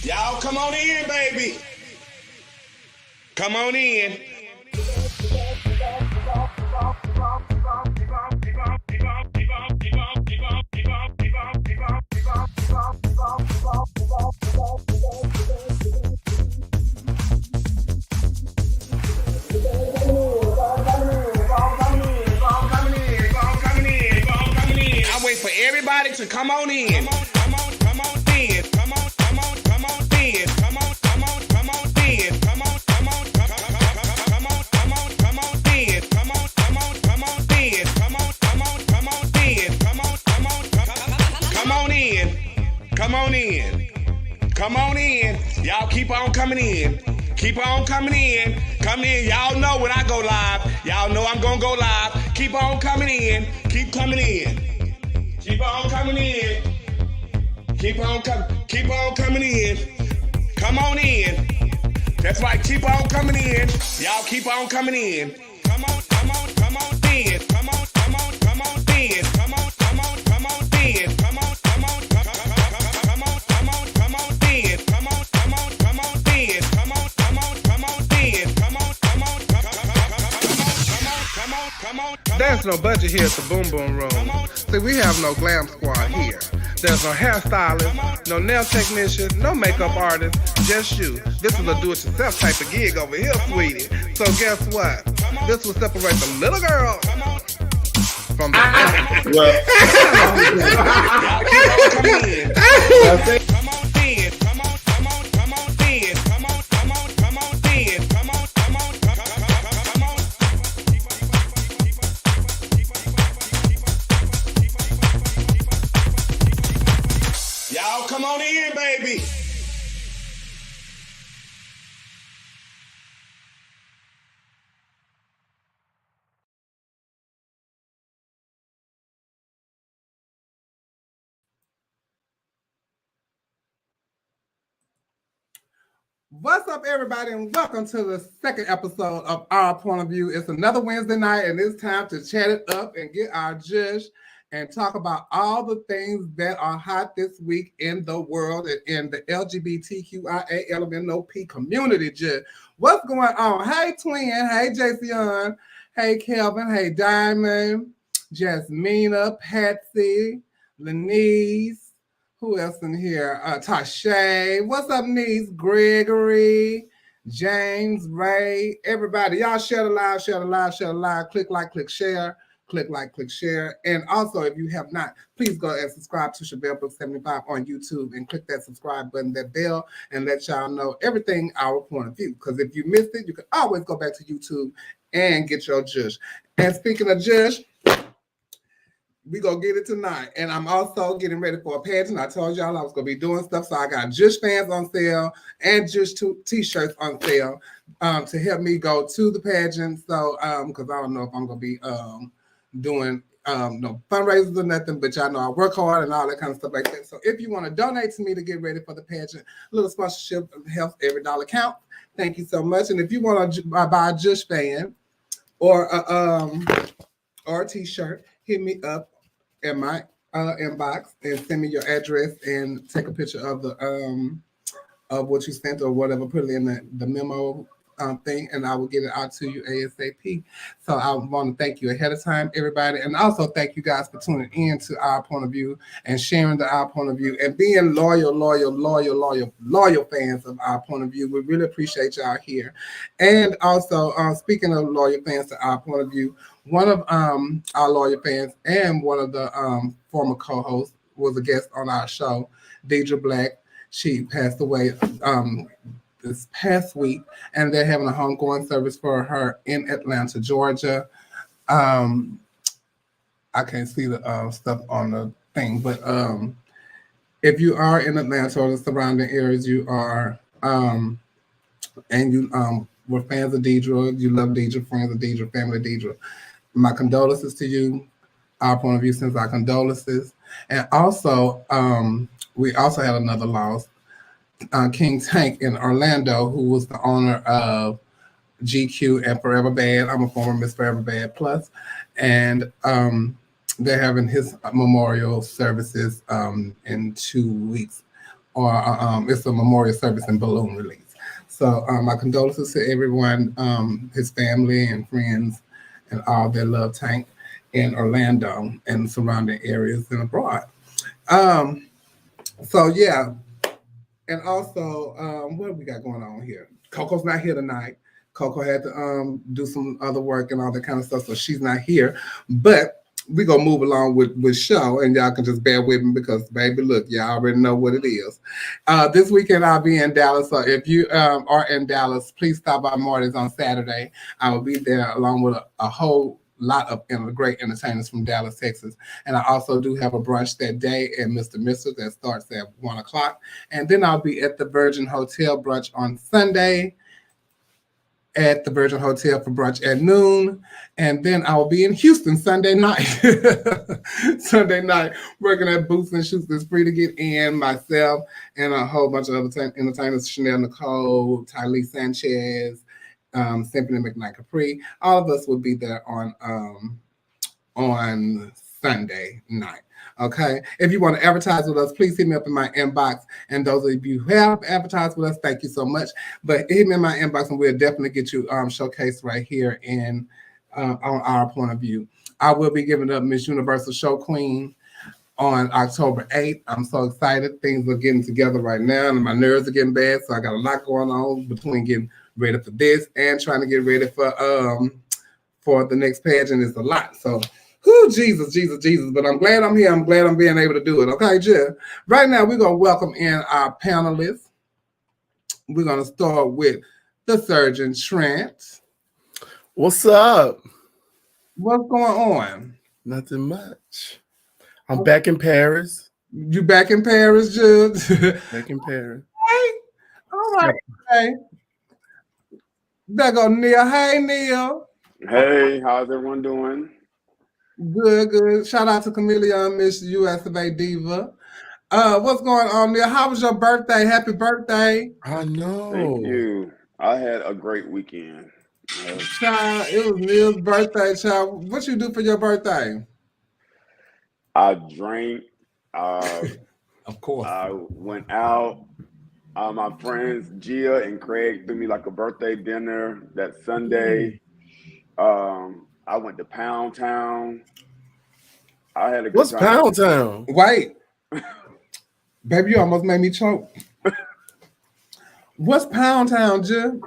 Y'all come on in, baby. Come on in. I wait for everybody to come on in. Come on in. Come on in. Come on in. Come on in. Come on in. Come on in. Come on in. Y'all keep on coming in. Keep on coming in. Come in. Y'all know when I go live. Y'all know I'm gonna go live. Keep on coming in. Keep coming in. Keep on coming in. Keep on coming in. Come on in. That's right. Keep on coming in. Y'all keep on coming in. Come on in. Come on in. Come on in. Come on in. Come on in. Come on in. Come on in. Come on in. Come on in. Come on. There's no budget here at the Boom Boom Room. See, we have no glam squad here. There's no hairstylist, no nail technician, no makeup artist, just you. This is a do-it-yourself type of gig over here, sweetie. So guess what? This will separate the little girl from the Come on in, baby. What's up, everybody, and welcome to the second episode of Our Point of View. It's another Wednesday night, and it's time to chat it up and get our judge and talk about all the things that are hot this week in the world and in the LGBTQIA LMNOP community. Judge, what's going on? Hey, Twin. Hey, Jason. Hey, Kelvin. Hey, Diamond. Jasmina. Patsy. Lenise. Who else in here? Tashay. What's up, niece? Gregory. James. Ray. Everybody. Y'all share the live, share the live, share the live. Click like, click share. Click like, click share. And also, if you have not, please go and subscribe to Chevelle Book 75 on YouTube and click that subscribe button, that bell, and let y'all know everything Our Point of View. Because if you missed it, you can always go back to YouTube and get your judge. And speaking of judge, we gonna get it tonight. And I'm also getting ready for a pageant. I told y'all I was gonna be doing stuff. So I got Jush fans on sale and Jush t-shirts on sale to help me go to the pageant. So because I don't know if I'm gonna be doing no fundraisers or nothing, but y'all know I work hard and all that kind of stuff like that. So if you want to donate to me to get ready for the pageant, a little sponsorship helps. Every dollar counts. Thank you so much. And if you want to buy a Jush fan or a t-shirt, hit me up in my inbox and send me your address and take a picture of the of what you sent or whatever. Put it in the memo thing, and I will get it out to you ASAP. So I want to thank you ahead of time, everybody, and also thank you guys for tuning in to Our Point of View and sharing Our Point of View and being loyal fans of Our Point of View. We really appreciate y'all here. And also, speaking of loyal fans to Our Point of View, one of our loyal fans and one of the former co-hosts was a guest on our show, Deidre Black. She passed away this past week, and they're having a homegoing service for her in Atlanta, Georgia. I can't see the stuff on the thing, but if you are in Atlanta or the surrounding areas, you are, and you were fans of Deidre, you love Deidre, friends of Deidre, family of Deidre, my condolences to you. Our Point of View sends our condolences. And also, we also had another loss. King Tank in Orlando, who was the owner of GQ and Forever Bad. I'm a former Miss Forever Bad Plus. And they're having his memorial services in 2 weeks or it's a memorial service and balloon release. So my condolences to everyone, his family and friends, and all their love tank in Orlando and surrounding areas and abroad. Um, so yeah, and also what we got going on here? Coco's not here tonight. Coco had to do some other work and all that kind of stuff, so she's not here. But we gonna move along with show, and y'all can just bear with me because, baby, look, y'all already know what it is. This weekend I'll be in Dallas, so if you are in Dallas, please stop by Marty's on Saturday. I will be there along with a whole lot of great entertainers from Dallas, Texas. And I also do have a brunch that day at Mr. Mister that starts at 1:00. And then I'll be at the Virgin Hotel brunch on Sunday at the Virgin Hotel for brunch at noon. And then I will be in Houston Sunday night. Sunday night, working at Boots and Shoots. It's free to get in, myself and a whole bunch of other entertainers, Chanel Nicole, Tylee Sanchez, Symphony McKnight Capri. All of us will be there on Sunday night. Okay. If you want to advertise with us, please hit me up in my inbox. And those of you who have advertised with us, thank you so much. But hit me in my inbox and we'll definitely get you showcased right here in on Our Point of View. I will be giving up Miss Universal Show Queen on October 8th. I'm so excited. Things are getting together right now and my nerves are getting bad. So I got a lot going on between getting ready for this and trying to get ready for the next pageant. Is a lot. So Jesus. But I'm glad I'm here. I'm glad I'm being able to do it. Okay, Jill. Right now, we're going to welcome in our panelists. We're going to start with the Surgeon Trent. What's up? What's going on? Nothing much. I'm back in Paris. You back in Paris, Jill? Back in Paris. Hey. All right. Hey. There go Neil. Hey, Neil. Hey, how's everyone doing? Good. Shout out to Camellia, Miss US of A Diva. What's going on there? How was your birthday? Happy birthday. I know. Thank you. I had a great weekend. Child, it was Neil's birthday, child. What you do for your birthday? I drank. Of course. I went out. My friends Gia and Craig threw me like a birthday dinner that Sunday. I went to Pound Town. I had a good What's time. Pound Town? Wait. Baby, you almost made me choke. What's Pound Town, Jim?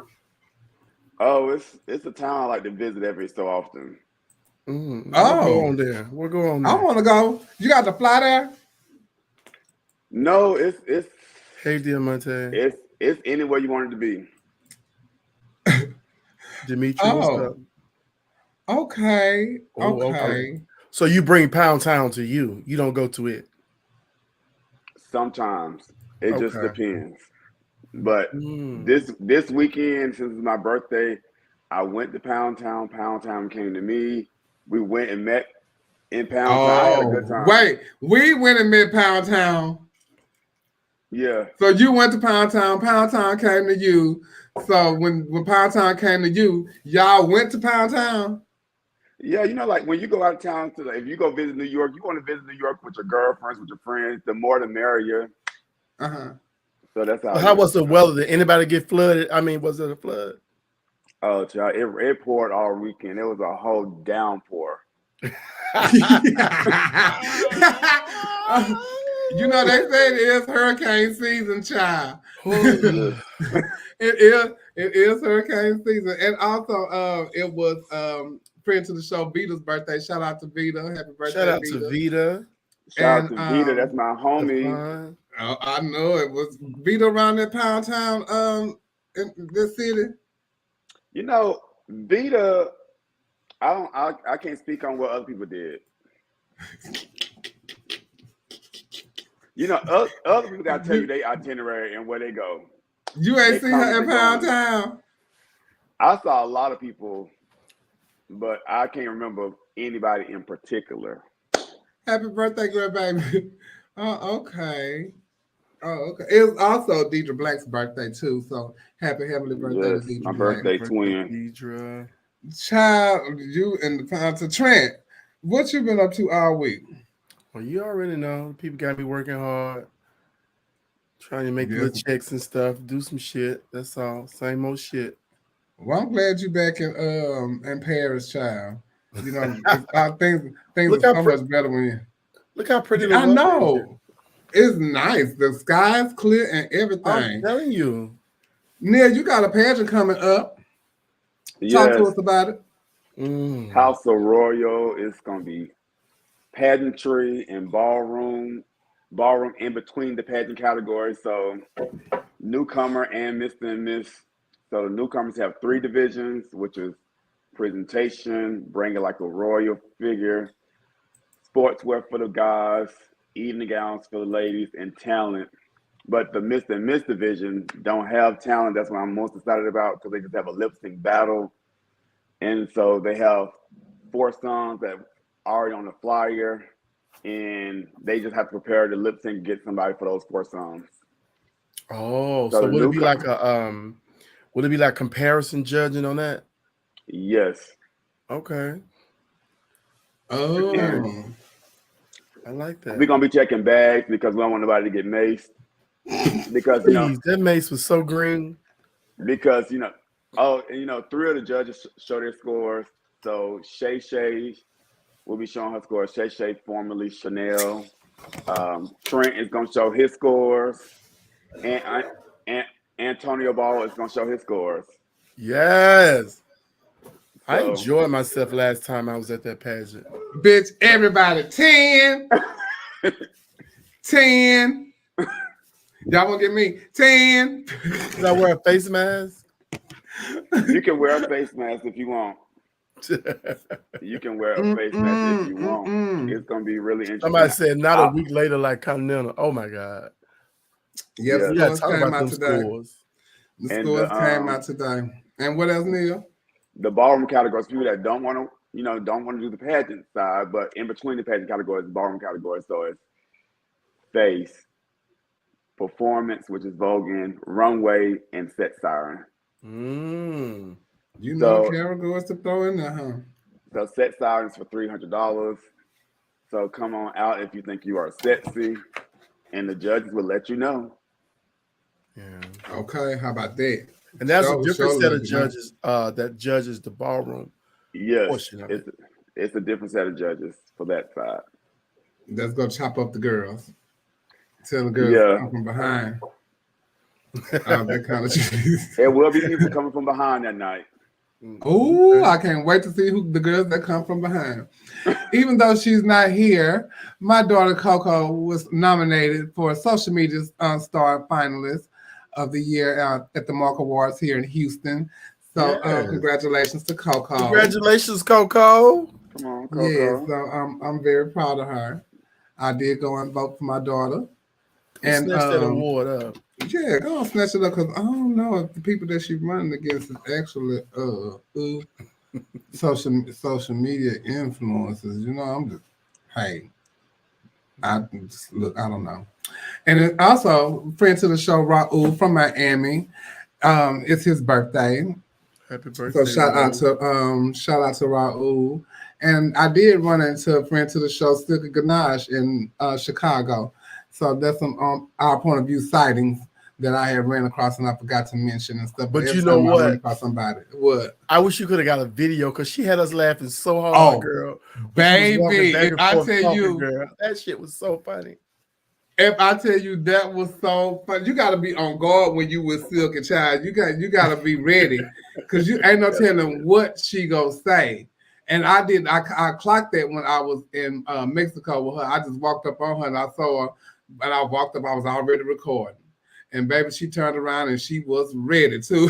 Oh, it's a town I like to visit every so often. We'll go on there. We'll go on there. I want to go. You got to fly there? No, it's Hey, Diamante. It's anywhere you want it to be. Dimitri, what's up? Okay. So you bring Pound Town to you. You don't go to it. Sometimes. It just depends. But this weekend, since it's my birthday, I went to Pound Town. Pound Town came to me. We went and met in Pound Town. I had a good time. Wait, we went and met Pound Town. Yeah. So you went to Pound Town. Pound Town came to you. So when Pound Town came to you, y'all went to Pound Town? Yeah, you know, like when you go out of town to, if you go visit New York, you want to visit New York with your girlfriends, with your friends. The more the merrier. So that's how. Was the weather? Did anybody get flooded? I mean, was it a flood? Oh, child, it poured all weekend. It was a whole downpour. You know, they say it is hurricane season, child. It is hurricane season. And also, it was friend to the show, Vita's birthday. Shout out to Vita. Happy birthday, Shout out to Vita. Shout out to Vita. That's my homie. I know it was Vita around that Pound Town in this city. You know, Vita, I can't speak on what other people did. You know, other people gotta tell you their itinerary and where they go. You ain't seen her in Pound Town? I saw a lot of people, but I can't remember anybody in particular. Happy birthday, grandbaby. Okay. Oh, okay. It was also Deidre Black's birthday too. So happy heavenly birthday to Deidre my Black. birthday twin. Deidre. Child, you and the Pound to Trent. What you been up to all week? Well, you already know. People got me working hard, Trying to make little checks and stuff, do some shit. That's all. Same old shit. Well, I'm glad you back in Paris, child. You know, things are so much better when you look how pretty. I know. It's nice. The sky's clear and everything. I'm telling you. Neil, you got a pageant coming up. Yes. Talk to us about it. House of Royal is going to be pageantry and ballroom in between the pageant categories. So newcomer and Mr. and Miss. So the newcomers have 3 divisions, which is presentation, bringing like a royal figure, sportswear for the guys, evening gowns for the ladies, and talent. But the Mr. and Miss division don't have talent. That's what I'm most excited about because they just have a lip sync battle. And so they have 4 songs that are already on the flyer, and they just have to prepare to lip sync and get somebody for those 4 songs. Oh, so would it be like would it be like comparison judging on that? Yes. Okay. Oh, and I like that. We're gonna be checking bags because we don't want nobody to get maced. Because that mace was so green. Because 3 of the judges show their scores. So Shay will be showing her scores. Shay, formerly Chanel. Trent is gonna show his scores, and Antonio Ball is gonna show his scores. Yes. I enjoyed myself last time I was at that pageant. Bitch, everybody 10. 10. Y'all gonna get me 10. Did I wear a face mask? You can wear a face mask if you want. You can wear a face mask if you want. It's gonna be really interesting. Somebody said not a week later like Continental. Oh my God. Yes, yeah, talk about them scores. The scores came out today. And what else, Neil? The ballroom categories, people that don't want to do the pageant side, but in between the pageant categories, the ballroom categories. So it's face, performance, which is voguing, runway, and set siren. You know the categories to throw in there, huh? So set sirens for $300. So come on out if you think you are sexy, and the judges will let you know. Yeah. Okay, how about that? And that's a different set of judges that judges the ballroom. Yes, it's a different set of judges for that side. Let's go chop up the girls. Tell the girls to come from behind. That kind of shit. There will be people coming from behind that night. Oh, I can't wait to see who the girls that come from behind. Even though she's not here, my daughter Coco was nominated for a social media star finalist of the year at the Mark Awards here in Houston. So congratulations to Coco. Congratulations, Coco. Come on, Coco. Yeah, so I'm very proud of her. I did go and vote for my daughter. And snatch that award up. Yeah, go on, snatch it up because I don't know if the people that she's running against is actually social media influencers. I'm just I don't know. And then also, friend to the show, Raul from Miami. It's his birthday. Happy birthday! So shout out to Raul. And I did run into a friend to the show, Silky Ganache, in Chicago. So that's some our point of view sightings that I had ran across and I forgot to mention and stuff. But you know what? I ran across somebody. What? I wish you could have got a video because she had us laughing so hard, girl. Baby, if I tell you, girl, that shit was so funny. If I tell you that was so fun, you got to be on guard when you with Silky, child. You got to be ready because you ain't no telling what she gonna say. And I clocked that when I was in Mexico with her. I just walked up on her and I saw her, and I walked up. I was already recording, and baby, she turned around and she was ready too.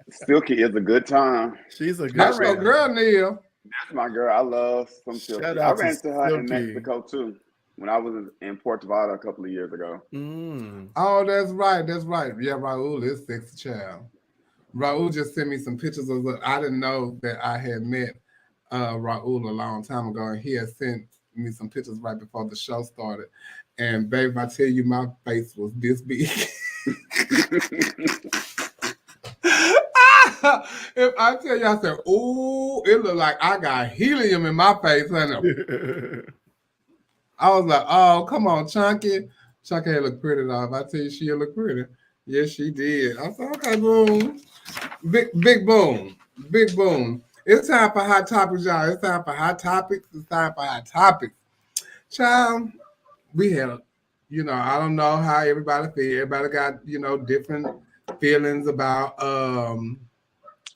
Silky is a good time. She's a good. That's your girl, Neil. That's my girl. I love some Silky. I ran into her in Mexico too when I was in Puerto Vallarta a couple of years ago. Oh, that's right. Yeah, Raul is sexy child. Raul just sent me some pictures of it. I didn't know that I had met Raul a long time ago, and he had sent me some pictures right before the show started. And babe, I tell you, my face was this big. If I tell you, I said, "Ooh, it looked like I got helium in my face, honey." I was like, oh, come on, Chunky. Chunky look pretty though. If I tell you she look pretty. Yes, she did. I said, okay, boom. Big boom. Big boom. It's time for hot topics, y'all. It's time for hot topics. It's time for hot topics. Child, we had, I don't know how everybody feel. Everybody got, different feelings about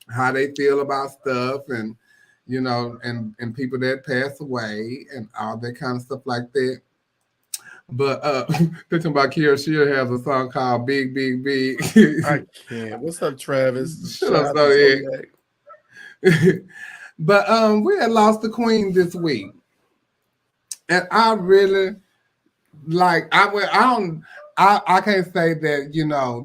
how they feel about stuff and, and people that pass away and all that kind of stuff like that. But thinking about Kiera Shear has a song called Big, Big, Big. I can't. What's up, Travis? Shut up, But we had lost the queen this week. And I really I can't say that,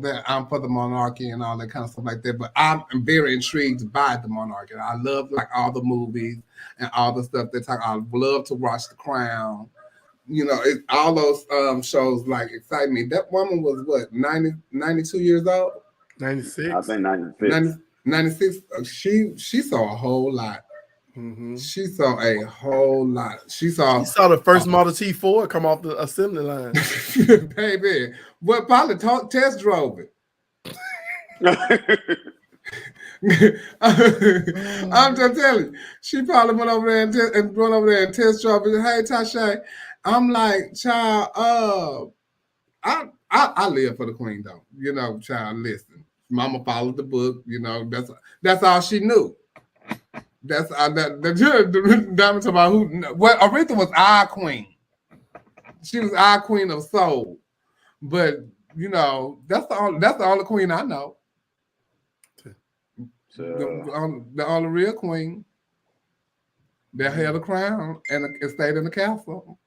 that I'm for the monarchy and all that kind of stuff like that, but I'm very intrigued by the monarchy. I love all the movies and all the stuff they talk. I love to watch The Crown. All those shows excite me. That woman was what, 92 years old? 96. I think 96. 96. She saw a whole lot. Mm-hmm. She saw a whole lot. She saw the first Model T Ford come off the assembly line. Baby, what probably test drove it. I'm just telling you, she probably went over there and test drove it. Hey, Tasha, I'm like, child, I live for the queen though. Child, listen. Mama followed the book, that's all she knew. That's the diamond about who. Well, Aretha was our queen. She was our queen of soul, but that's the only queen I know. The only real queen that held a crown and stayed in the castle.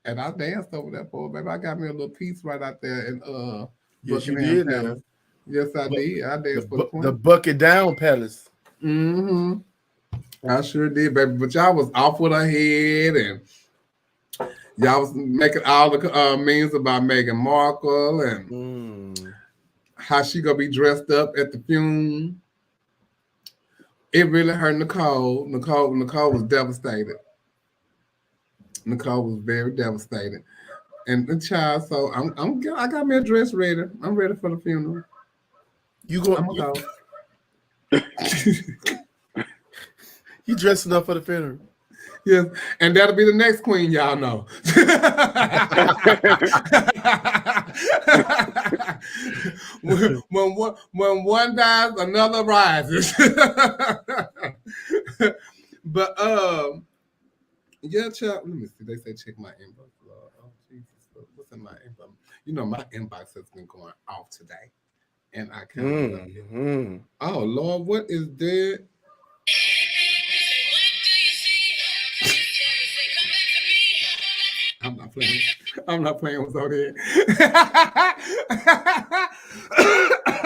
And I danced over there for her, baby. I got me a little piece right out there in yes, you did. Palace. Yes, I did. I danced for the queen. The Bucket Down Palace. Mm-hmm. I sure did, baby. But y'all was off with her head, and y'all was making all the memes about Meghan Markle and how she gonna be dressed up at the funeral. It really hurt Nicole. Nicole was devastated. Nicole was very devastated. And the child, so I got me a dress ready. I'm ready for the funeral. You dressing up for the funeral? Yes, and that'll be the next queen, y'all know. when one dies, another rises. But yeah, child. Let me see. They say check my inbox. Oh Jesus, what's in my inbox? My inbox has been going off today, and I can't. Oh Lord, what is there? I'm not playing what's on there.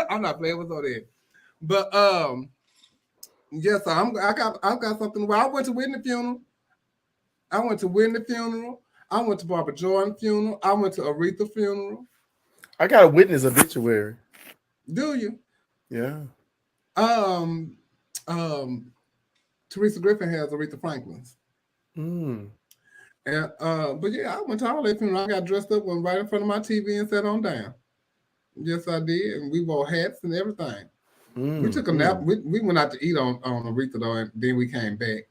I'm not playing what's on there. But yes, I got something. Well, I went to Whitney funeral. I went to Barbara Jordan funeral. I went to Aretha funeral. I got a witness obituary. Do you? Yeah. Teresa Griffin has Aretha Franklin's. And but yeah, I went to all that funeral. I got dressed up, went right in front of my TV and sat on down. Yes, I did, and we wore hats and everything. We took a nap. We went out to eat on Aretha though, and then we came back.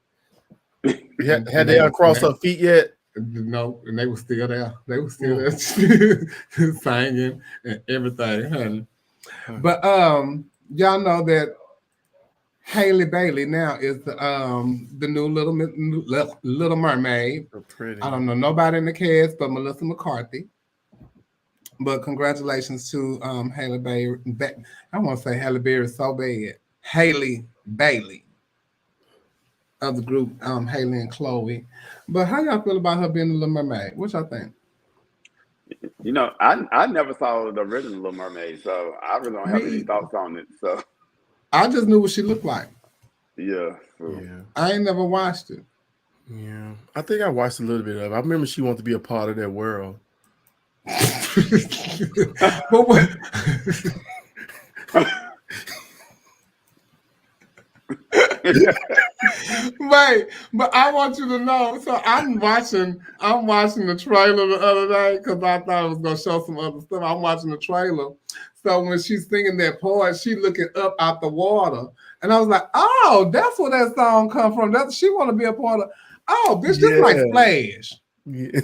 Had they uncrossed her feet yet? No, and they were still there. They were still there singing and everything, honey. But y'all know that Halle Bailey now is the new Little Mermaid. So pretty. I don't know nobody in the cast but Melissa McCarthy. But congratulations to Halle Bailey. I want to say Halle Berry so bad. Halle Bailey of the group Haley and Chloe. But how y'all feel about her being the Little Mermaid? What y'all think? I never saw the original Little Mermaid, so I really don't have any thoughts on it. So I just knew what she looked like. Yeah. I ain't never watched it. Yeah. I think I watched a little bit of it. I remember she wanted to be a part of that world. But what? Wait, but I want you to know. So I'm watching the trailer the other day because I thought it was gonna show some other stuff. I'm watching the trailer. So when she's singing that part, she looking up out the water, and I was like, "Oh, that's where that song come from. That she want to be a part of." Oh, bitch, this like Splash. Yeah.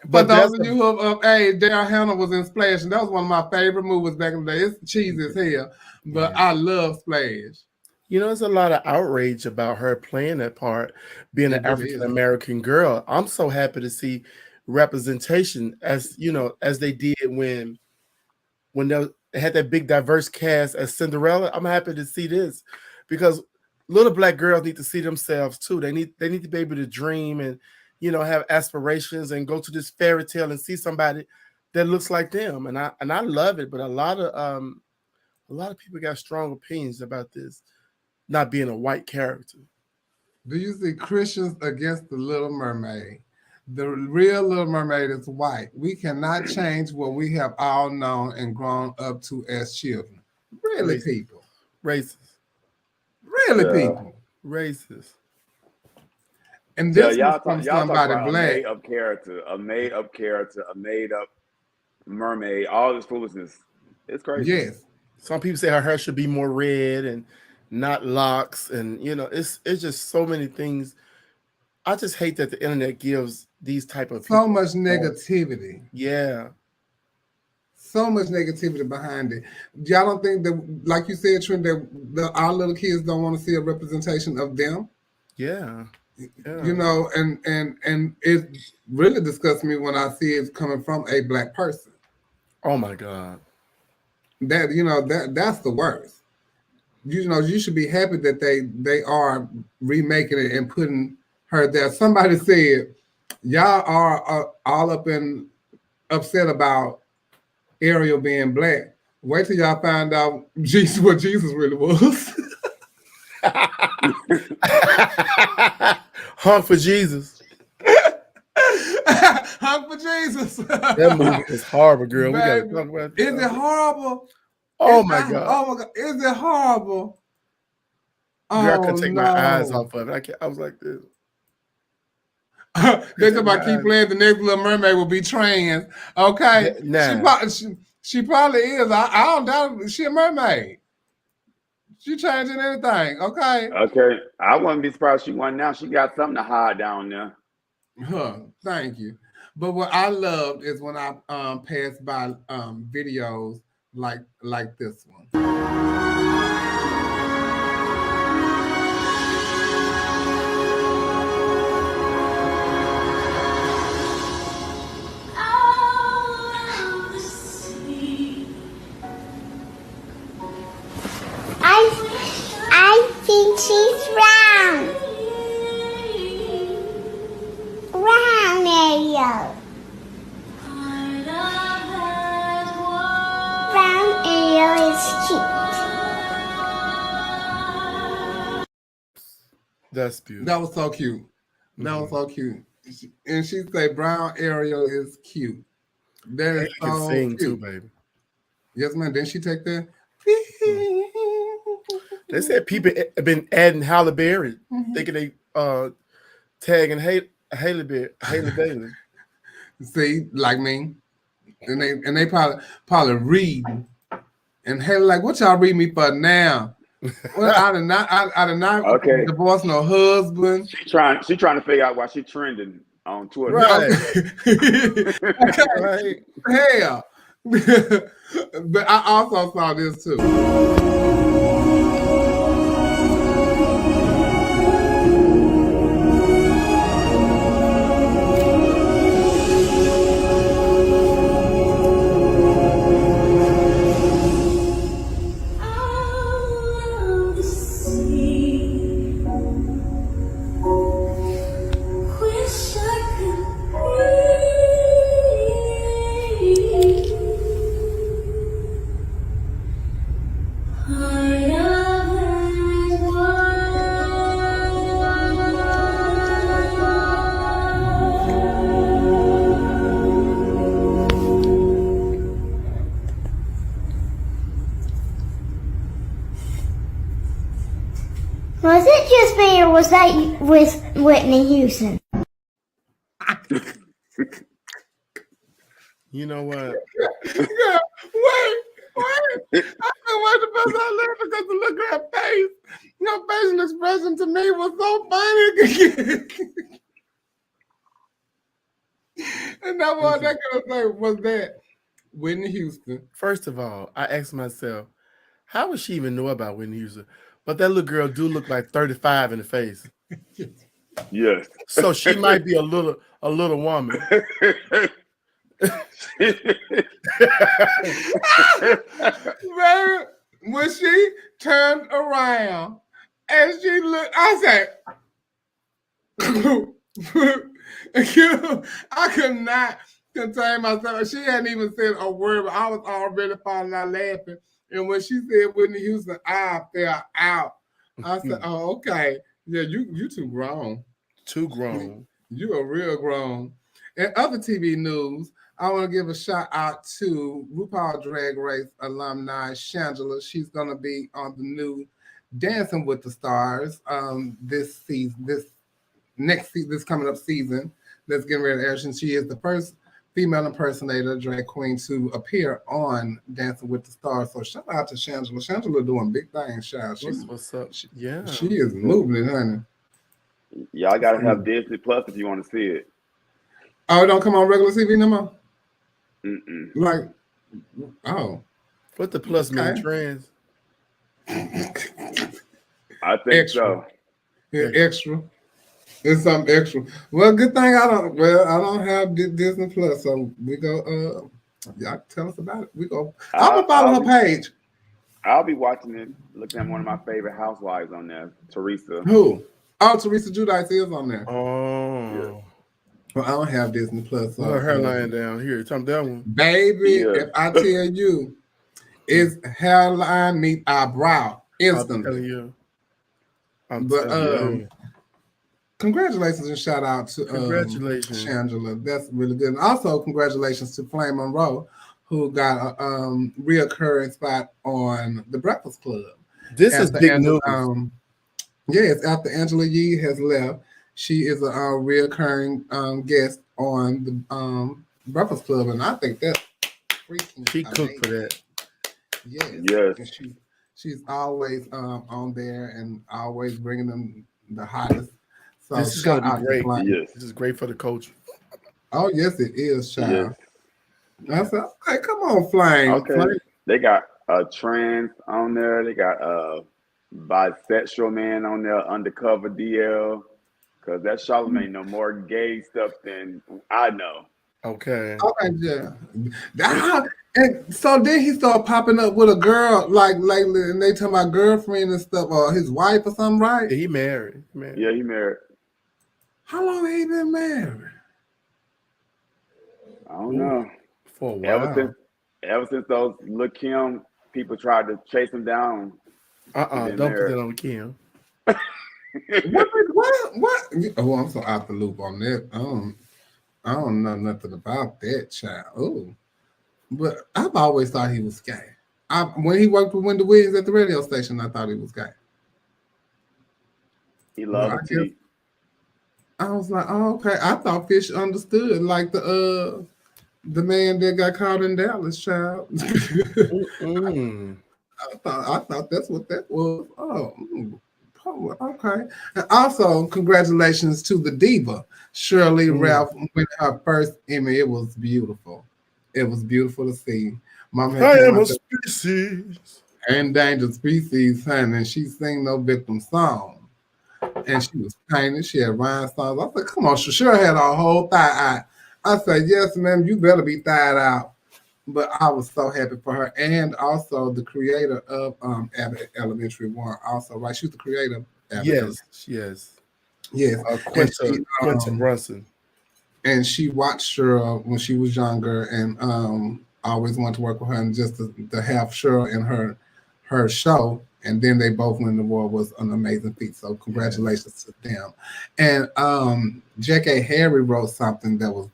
But those of you who have age, Daryl Hannah was in Splash, and that was one of my favorite movies back in the day. It's cheesy as hell, but I love Splash. You know, there's a lot of outrage about her playing that part, being an African American girl. I'm so happy to see representation as they did when they had that big diverse cast as Cinderella. I'm happy to see this because little black girls need to see themselves too. They need to be able to dream and have aspirations and go to this fairy tale and see somebody that looks like them. And I love it, but a lot of people got strong opinions about this not being a white character. Do you see Christians against the Little Mermaid? The real Little Mermaid is white. We cannot change what we have all known and grown up to as children. Really, Racist. people. Racist. Really, people. Racist. And this was from somebody black. A made-up character, a made-up mermaid, all this foolishness. It's crazy. Yes. Some people say her hair should be more red and not locks, and it's just so many things. I just hate that the internet gives these type of so much negativity. Yeah. So much negativity behind it. Y'all don't think that, like you said, Trent, that our little kids don't want to see a representation of them? Yeah. And it really disgusts me when I see it coming from a black person. Oh my God. That's the worst. You should be happy that they are remaking it and putting her there. Somebody said, y'all are all upset about Ariel being black. Wait till y'all find out what Jesus really was. Honk for Jesus. Honk for Jesus. That movie is horrible, girl. Baby, we gotta talk about that. Is it horrible? Oh my God. Oh my God. Is it horrible? Girl, I couldn't take my eyes off of it. I was like this. They talk about keep playing the next Little Mermaid will be trans. Okay. Nah. She probably is. I don't doubt she a mermaid. She changing anything. Okay. Okay. I wouldn't be surprised she won now. She got something to hide down there. Thank you. But what I loved is when I passed by videos like this one. I think she's round. Round Ariel. Round Ariel is cute. That's beautiful. That was so cute. That was so cute. And she said Brown Ariel is cute. That is so cute. Too, baby. Yes, man. Didn't she take that? They said people have been adding Halle Berry, thinking they tagging Halle Bailey. See, like me, and they probably read, and Halle like, what y'all read me for now? Well, I did not divorce no husband. She trying to figure out why she trending on Twitter. Right. Okay. Right. Hell. But I also saw this too. Was it just me or was that with Whitney Houston? You know what? Yeah, wait. I can't wait to bust out laughing because the look at her face. Her facial expression to me was so funny. And that was that kind of thing was that Whitney Houston. First of all, I asked myself, how would she even know about Whitney Houston? But that little girl do look like 35 in the face. Yes. So she might be a little woman. Man, when she turned around and she looked, I said, I could not contain myself. She hadn't even said a word, but I was already falling out laughing. And when she said Whitney Houston, I fell out. I said, "Oh, okay, yeah, you too grown. Too grown. You are real grown." And other TV news, I want to give a shout out to RuPaul Drag Race alumni Shangela. She's going to be on the new Dancing with the Stars this coming up season that's getting ready to air. And she is the first female impersonator drag queen to appear on Dancing with the Stars. So shout out to Shangela. Shangela doing big things, child. What's up? Yeah. She is moving it, honey. Y'all got to have Disney Plus if you want to see it. Oh, it don't come on regular TV no more? Mm-mm. Like, oh. What the plus mean, trans? I think so. Yeah, extra. It's something extra. Well, good thing I don't have Disney Plus, so we go. Y'all tell us about it. We go. I'm gonna follow her page. I'll be watching it. Looking at one of my favorite housewives on there, Teresa. Who? Oh, Teresa Giudice is on there. Oh. Yeah. Well, I don't have Disney Plus. So her hairline down here. Tell me that one. Baby, if I tell you, it's hairline meet eyebrow instantly. I'm telling you. Congratulations and shout out to congratulations, Shangela. That's really good. And also, congratulations to Flame Monroe, who got a reoccurring spot on The Breakfast Club. This is big news. Yes, after Angela Yee has left, she is a reoccurring guest on the Breakfast Club, and I think that's freaking she amazing. Cooked for that. Yes. And she's always on there and always bringing them the hottest. So this is going to be great. Yes. This is great for the culture. Oh, yes, it is, child. Yes. I said, okay, come on, Flame. Okay. Flame. They got a trans on there. They got a bisexual man on there, undercover DL. Because that Charlamagne know more gay stuff than I know. Okay. Okay, yeah. And so then he started popping up with a girl, like lately, and they talking about girlfriend and stuff, or his wife or something, right? Yeah, he married. Yeah, he married. How long he been married? I don't know. For a while. Ever since those Lil' Kim people tried to chase him down. Don't put that on Kim. What? Oh, I'm so out the loop on that. I don't know nothing about that child. Oh, but I've always thought he was gay. When he worked with Wendy Williams at the radio station, I thought he was gay. He loved it. I was like, oh, okay. I thought Fish understood, like the man that got caught in Dallas, child. I thought that's what that was. Oh, okay. And also, congratulations to the diva, Shirley Ralph, with her first Emmy. It was beautiful. It was beautiful to see. Mama I am a species. Endangered species, honey, and she sang No Victim song. And she was painting. She had rhinestones. I said, come on, she sure had a whole thigh out. I said, yes, ma'am, you better be thigh'd out. But I was so happy for her. And also the creator of Abbott Elementary One, also, right? She's the creator of Abbott. Yes. Quentin Brunson. And she watched Cheryl when she was younger and always wanted to work with her. And just to have Cheryl in her show, and then they both win the award was an amazing feat. So congratulations to them. And J.K. Harry wrote something that was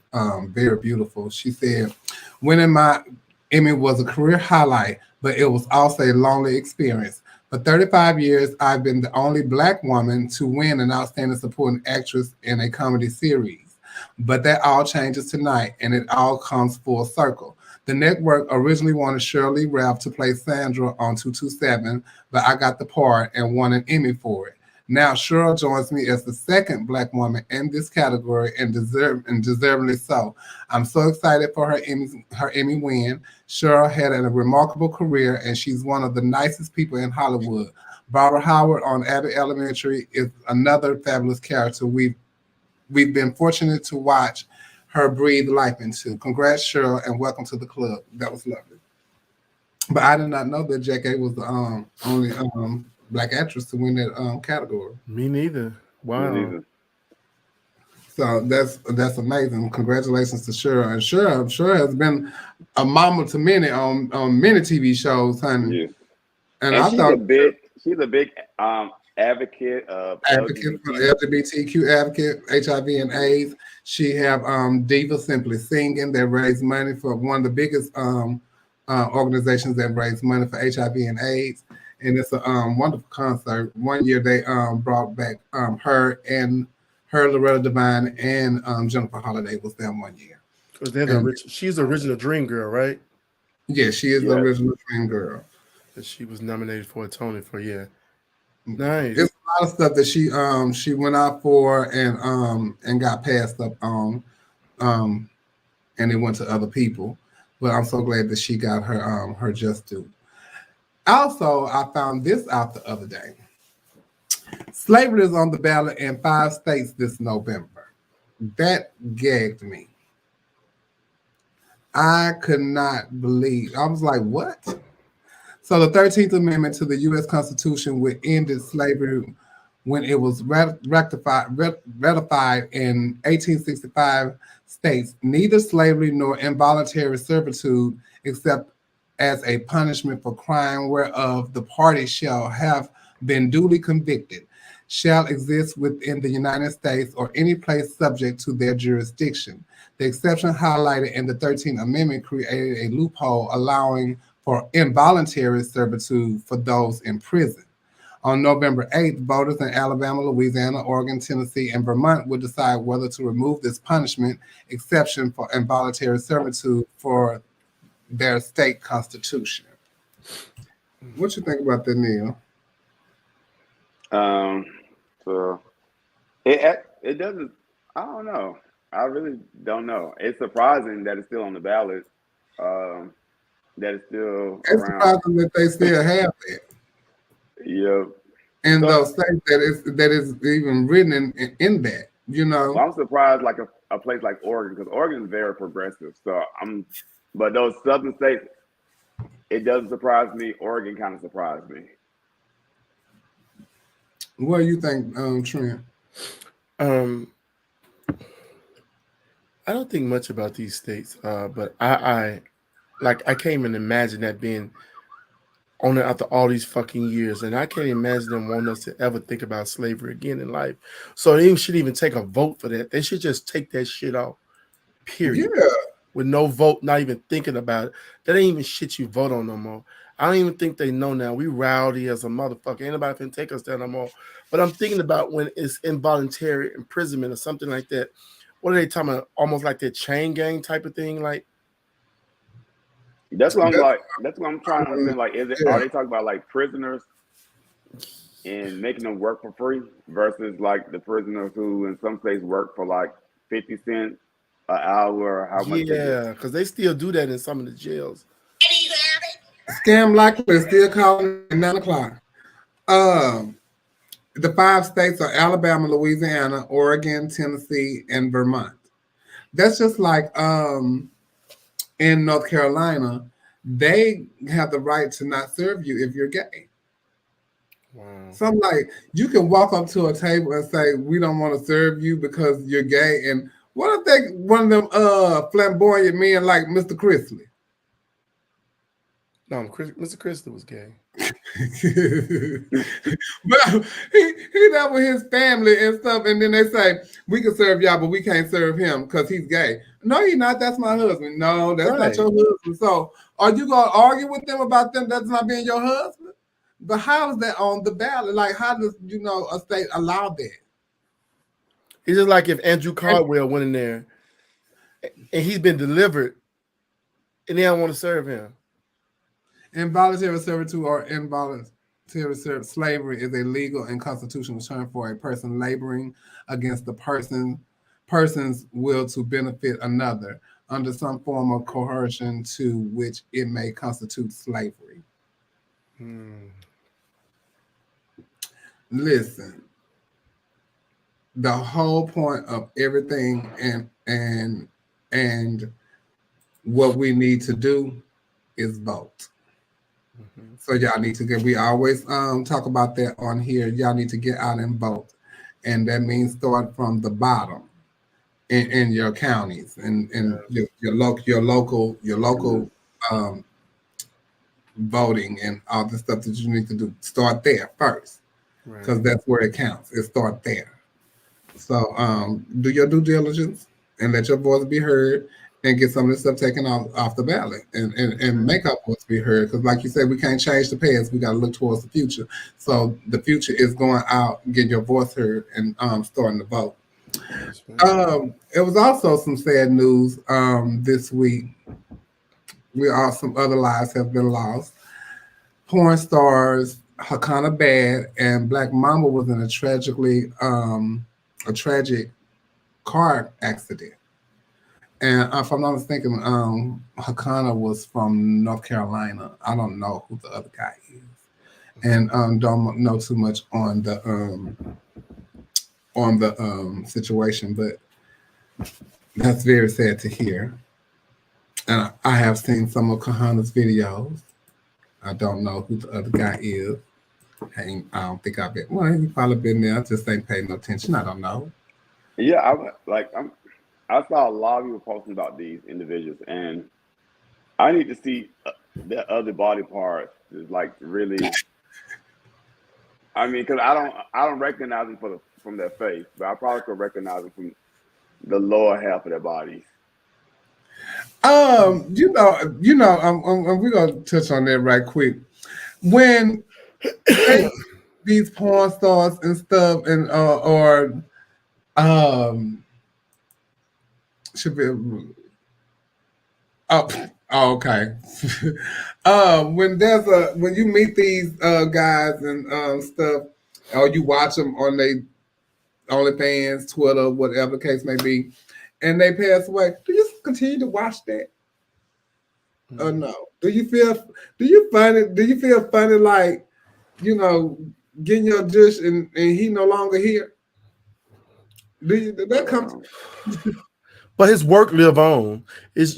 very beautiful. She said, winning my Emmy was a career highlight, but it was also a lonely experience. For 35 years, I've been the only Black woman to win an Outstanding Supporting Actress in a comedy series. But that all changes tonight, and it all comes full circle. The network originally wanted Shirley Ralph to play Sandra on 227, but I got the part and won an Emmy for it. Now Cheryl joins me as the second Black woman in this category, and deservedly so. I'm so excited for her Emmy win. Cheryl had a remarkable career, and she's one of the nicest people in Hollywood. Barbara Howard on Abbott Elementary is another fabulous character we've been fortunate to watch her breathe life into. Congrats, Cheryl, and welcome to the club. That was lovely. But I did not know that J.K. was the only Black actress to win that category. Me neither. Wow. Me neither. So that's amazing. Congratulations to Cheryl. And Cheryl has been a mama to many on many TV shows, honey. Yeah. And I thought she's a big advocate for LGBTQ advocate, HIV and AIDS. She have Diva Simply Singing that raised money for one of the biggest organizations that raise money for HIV and AIDS. And it's a wonderful concert. One year they brought back her, Loretta Devine, and Jennifer Holliday was there one year. She's the original Dream Girl, right? Yeah, she is the original Dream Girl. She was nominated for a Tony for Nice. There's a lot of stuff that she went out for and got passed up on, and it went to other people. But I'm so glad that she got her just due. Also, I found this out the other day. Slavery is on the ballot in 5 states this November. That gagged me. I could not believe. I was like, what? So the 13th Amendment to the U.S. Constitution would end slavery when it was ratified in 1865 states neither slavery nor involuntary servitude, except as a punishment for crime whereof the party shall have been duly convicted, shall exist within the United States or any place subject to their jurisdiction. The exception highlighted in the 13th Amendment created a loophole allowing for involuntary servitude for those in prison. On November 8th, voters in Alabama, Louisiana, Oregon, Tennessee, and Vermont would decide whether to remove this punishment exception for involuntary servitude for their state constitution. What you think about that, Neil? So it doesn't. I don't know. I really don't know. It's surprising that it's still on the ballot. That it's still. It's surprising that they still have it. Yeah. And those states that is even written in that, you know. Well, I'm surprised, like a place like Oregon, because Oregon is very progressive. So but those southern states, it doesn't surprise me. Oregon kind of surprised me. What do you think, Trent? I don't think much about these states, but I can't even imagine that being on it after all these fucking years, and I can't imagine them wanting us to ever think about slavery again in life. So they shouldn't even take a vote for that. They should just take that shit off, period. Yeah. With no vote, not even thinking about it. That ain't even shit you vote on no more. I don't even think they know now. We rowdy as a motherfucker. Ain't nobody can take us there no more. But I'm thinking about when it's involuntary imprisonment or something like that. What are they talking about? Almost like that chain gang type of thing, like. That's what I'm like. That's what I'm trying to understand. Like, are they talking about like prisoners and making them work for free versus like the prisoners who in some states work for like 50 cents an hour? Or how much? Yeah, because they still do that in some of the jails. Scam likely is still calling at 9 o'clock. The 5 states are Alabama, Louisiana, Oregon, Tennessee, and Vermont. That's just like in North Carolina, they have the right to not serve you if you're gay. Wow. So I'm like, you can walk up to a table and say, we don't want to serve you because you're gay. And what if they one of them flamboyant men like Mr. Chrisley? No, Mr. Chrisley was gay. But he there with his family and stuff, and then they say, we can serve y'all, but we can't serve him because he's gay. No, he's not. That's my husband. No, that's not your husband. So are you going to argue with them about them that's not being your husband? But how is that on the ballot? Like, how does a state allow that? It's just like if Andrew Caldwell went in there and he's been delivered and they don't want to serve him. Involuntary servitude or involuntary slavery is a legal and constitutional term for a person laboring against the person's will to benefit another under some form of coercion to which it may constitute slavery. Listen, the whole point of everything and what we need to do is vote. So y'all need to we always talk about that on here. Y'all need to get out and vote. And that means start from the bottom in your counties and your local voting and all the stuff that you need to do. Start there first. Because that's where it counts. It start there. So do your due diligence and let your voice be heard and get some of this stuff taken off the ballot and make our voice be heard. Because like you said, we can't change the past. We got to look towards the future. So the future is going out, getting your voice heard and starting to vote. It was also some sad news this week. Some other lives have been lost. Porn stars Hakana Bad and Black Mamba was in a tragic car accident. And if I'm not mistaken, Hakana was from North Carolina. I don't know who the other guy is, and don't know too much on the situation. But that's very sad to hear. And I have seen some of Kahana's videos. I don't know who the other guy is. I don't think I've been. Well, he probably been there. I just ain't paying no attention. I don't know. Yeah, I saw a lot of people posting about these individuals, and I need to see their other body parts. Is like really. I mean, because I don't recognize them from their face, but I probably could recognize them from the lower half of their bodies. We're gonna touch on that right quick. When these porn stars and stuff, and should be okay. When you meet these guys and stuff, or you watch them on they OnlyFans, Twitter, whatever the case may be, and they pass away, do you continue to watch that? Or no? Do you feel funny like, getting your dish and he no longer here? That comes. But his work live on. His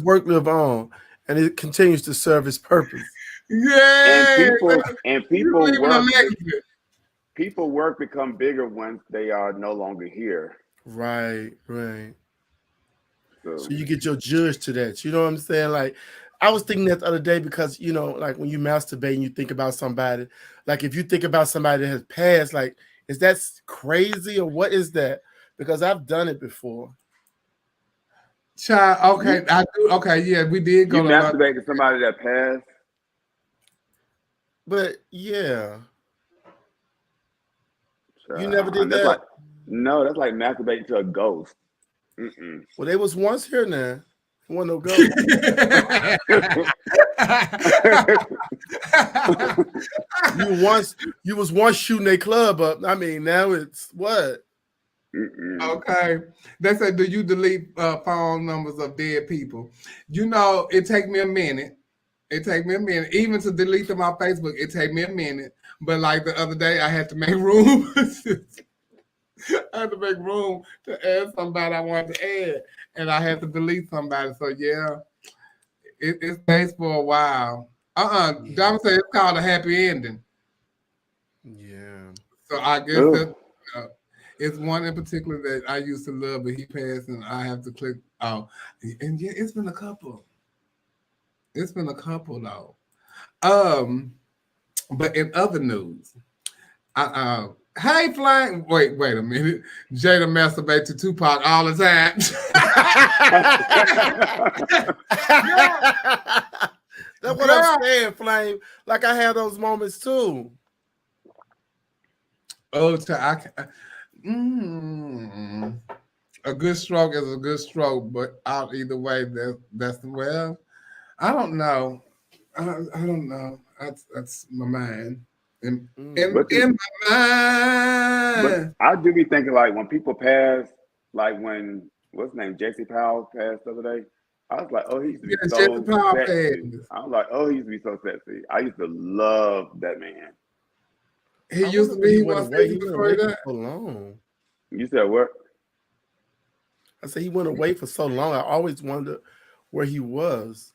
work live on, and it continues to serve his purpose. Yeah. And people work become bigger once they are no longer here. Right. So you get your judge to that. You know what I'm saying? Like, I was thinking that the other day because, like when you masturbate and you think about somebody, like if you think about somebody that has passed, like, is that crazy or what is that? Because I've done it before. Child, okay, I do. Okay, yeah, we did go. You masturbate to somebody that passed? But yeah. Child, you never did that? No, that's like masturbating to a ghost. Mm-mm. Well, they was once here now. One no ghost. you was once shooting a club up. I mean, now it's what? Okay. They said, do you delete phone numbers of dead people? It take me a minute. Even to delete them off Facebook, it take me a minute. But like the other day, I had to make room. I had to make room to add somebody I wanted to add. And I had to delete somebody. So yeah, it stays for a while. Dom said it's called a happy ending. Yeah. So I guess that it's one in particular that I used to love, but he passed, and I have to click. Oh, and yeah, it's been a couple. Though. But in other news, hey, Flying. Wait a minute. Jada masturbates to Tupac all the time. That's what I'm saying, Flame. Like I had those moments too. Oh, a good stroke is a good stroke, but out either way, that's well. I don't know. I don't know. That's my mind. In my mind. But I do be thinking like when people pass, like when what's his name, JC Powell passed the other day. I was like, oh, he used to be so sexy. I was like, oh, he used to be so sexy. I used to love that man. He used to be. He went away for so long. You said what? I said he went away for so long. I always wondered where he was.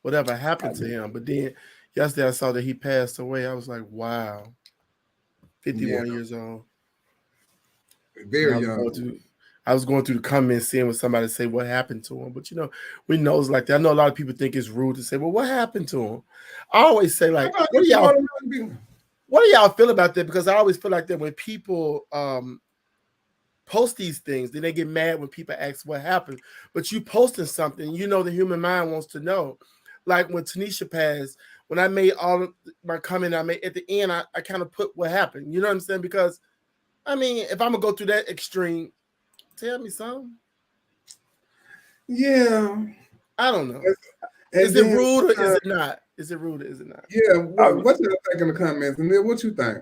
Whatever happened to him. But then yesterday I saw that he passed away. I was like, wow. 51 years old. Very young. I was going through the comments seeing what somebody say what happened to him. But we know it's like that. I know a lot of people think it's rude to say, well, what happened to him? I always say, like, what do y'all feel about that? Because I always feel like that when people post these things, then they get mad when people ask what happened. But you posting something, the human mind wants to know. Like when Tanisha passed, when I made all of my comment I made at the end, I kind of put what happened. You know what I'm saying? Because, I mean, if I'm going to go through that extreme, tell me something. Yeah. I don't know. Is it rude or is it not? Is it rude or is it not? Yeah. What you think in the comments? And then what you think?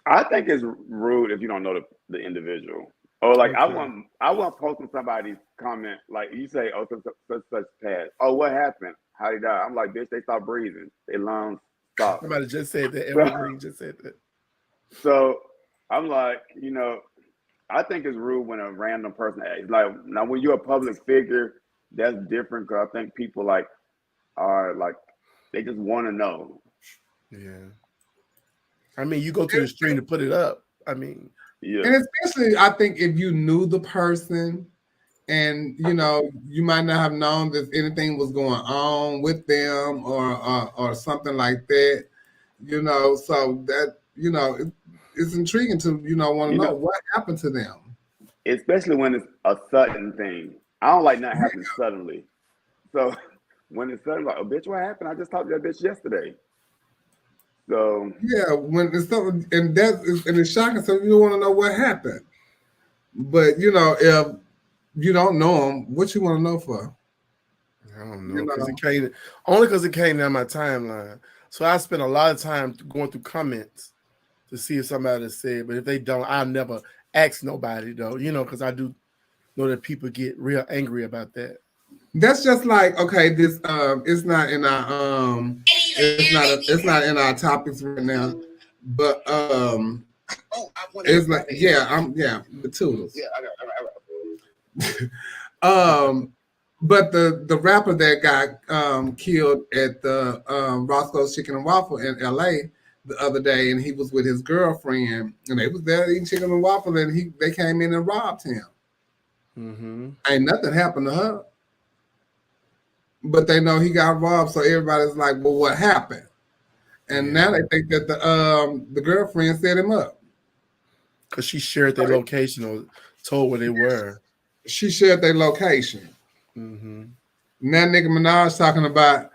I think it's rude if you don't know the individual. Or like I want posting somebody's comment, like you say, oh, such passed. Oh, what happened? How he died? I'm like, bitch, they stopped breathing. Their lungs stopped. Somebody just said that. Evergreen just said that. So I'm like, I think it's rude when a random person asks. Like now, when you're a public figure, that's different. Because I think people are they just want to know. Yeah. I mean, you go to the stream to put it up. I mean, yeah. And especially, I think if you knew the person, and you might not have known that anything was going on with them or something like that. So that it's intriguing to want to know what happened to them. Especially when it's a sudden thing. I don't like nothing happening suddenly. So when it's sudden, like, oh, bitch, what happened? I just talked to that bitch yesterday. So yeah, when it's something, and it's shocking. So you want to know what happened, but if you don't know them, what you want to know for? I don't know because it came down my timeline. So I spent a lot of time going through comments to see if somebody said. But if they don't, I'll never ask nobody though. Because I do know that people get real angry about that. That's just like, okay, this it's not in our it's not in our topics right now, but it's like the Toodles. Yeah, but the rapper that got killed at the Roscoe's Chicken and Waffle in LA the other day, and he was with his girlfriend, and they was there eating chicken and waffle, and they came in and robbed him. Mm-hmm. Ain't nothing happened to her. But they know he got robbed, so everybody's like, well, what happened? And now they think that the girlfriend set him up. Because she shared their location or told where they were. She shared their location. Mm-hmm. Now Nicki Minaj talking about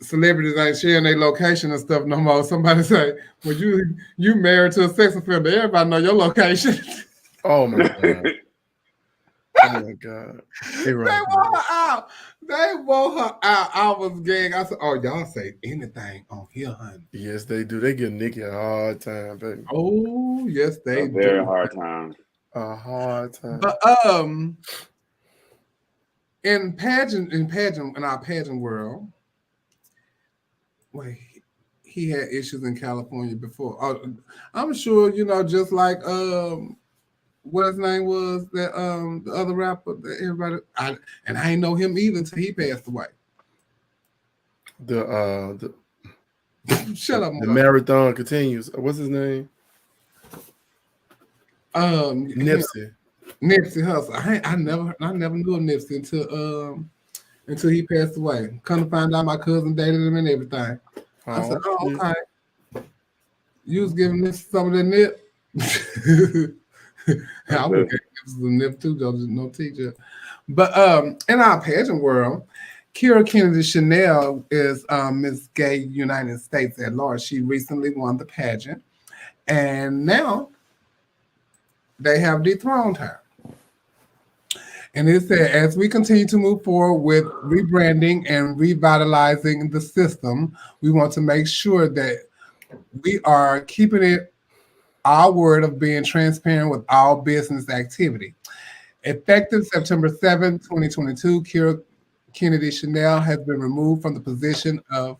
celebrities ain't sharing their location and stuff no more. Somebody say, well, you married to a sex offender. Everybody know your location. Oh, my God. Oh my God. They want her out. They want her out. I was gang. I said, oh, y'all say anything on here, honey. Yes, they do. They give Nikki a hard time, baby. Oh, yes, they do. Very hard time. A hard time. But in our pageant world, well, he had issues in California before. I'm sure, just like what his name was, that the other rapper that everybody I ain't know him either until he passed away. Shut up. The marathon continues. What's his name? Nipsey. Nipsey Hussle. I never knew of Nipsey until he passed away. Come to find out, my cousin dated him and everything. I said, oh, okay. You was giving this some of the nip. I would give some nip too, though. No teacher. But in our pageant world, Kira Kennedy Chanel is Miss Gay United States at Large. She recently won the pageant, and now they have dethroned her. And it said, as we continue to move forward with rebranding and revitalizing the system, we want to make sure that we are keeping it our word of being transparent with all business activity. Effective September 7th, 2022, Kira Kennedy Chanel has been removed from the position of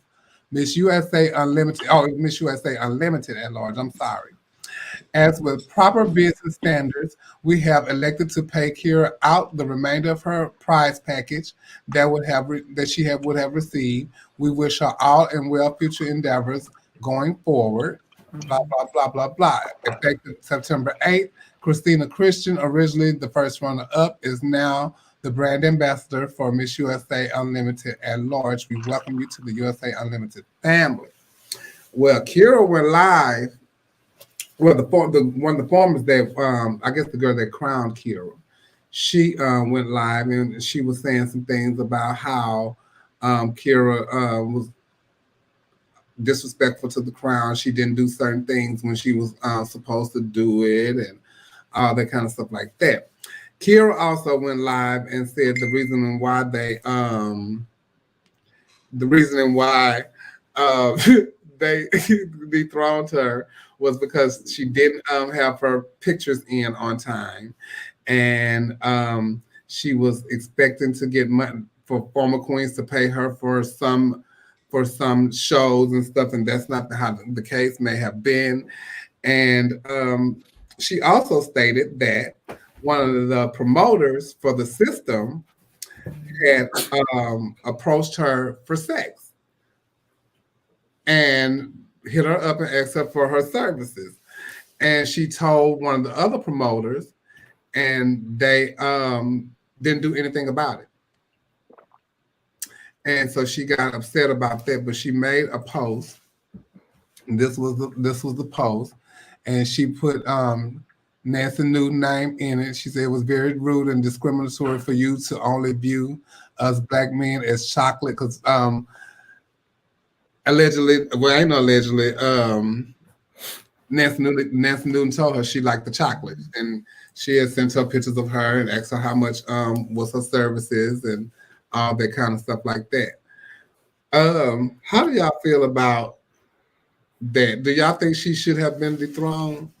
Miss USA Unlimited. Oh, Miss USA Unlimited at Large. I'm sorry. As with proper business standards, we have elected to pay Kira out the remainder of her prize package that would have would have received. We wish her all in well future endeavors going forward. Blah blah blah blah blah. Effective September 8th, Christina Christian, originally the first runner-up, is now the brand ambassador for Miss USA Unlimited at Large. We welcome you to the USA Unlimited family. Well, Kira went live. Well, one of the farmers that I guess the girl that crowned Kira, she went live and she was saying some things about how Kira was disrespectful to the crown. She didn't do certain things when she was supposed to do it, and all that kind of stuff like that. Kira also went live and said the reason why they dethroned her was because she didn't have her pictures in on time, and she was expecting to get money for former queens to pay her for some shows and stuff, and that's not how the case may have been. And she also stated that one of the promoters for the system had approached her for sex and hit her up and asked her for her services. And she told one of the other promoters, and they didn't do anything about it. And so she got upset about that, but she made a post. This was the post, and she put Nancy Newton's name in it. She said it was very rude and discriminatory for you to only view us black men as chocolate, because allegedly, well, ain't no allegedly, Nancy Newton told her she liked the chocolate, and she had sent her pictures of her and asked her how much was her services and all that kind of stuff like that. How do y'all feel about that? Do y'all think she should have been dethroned?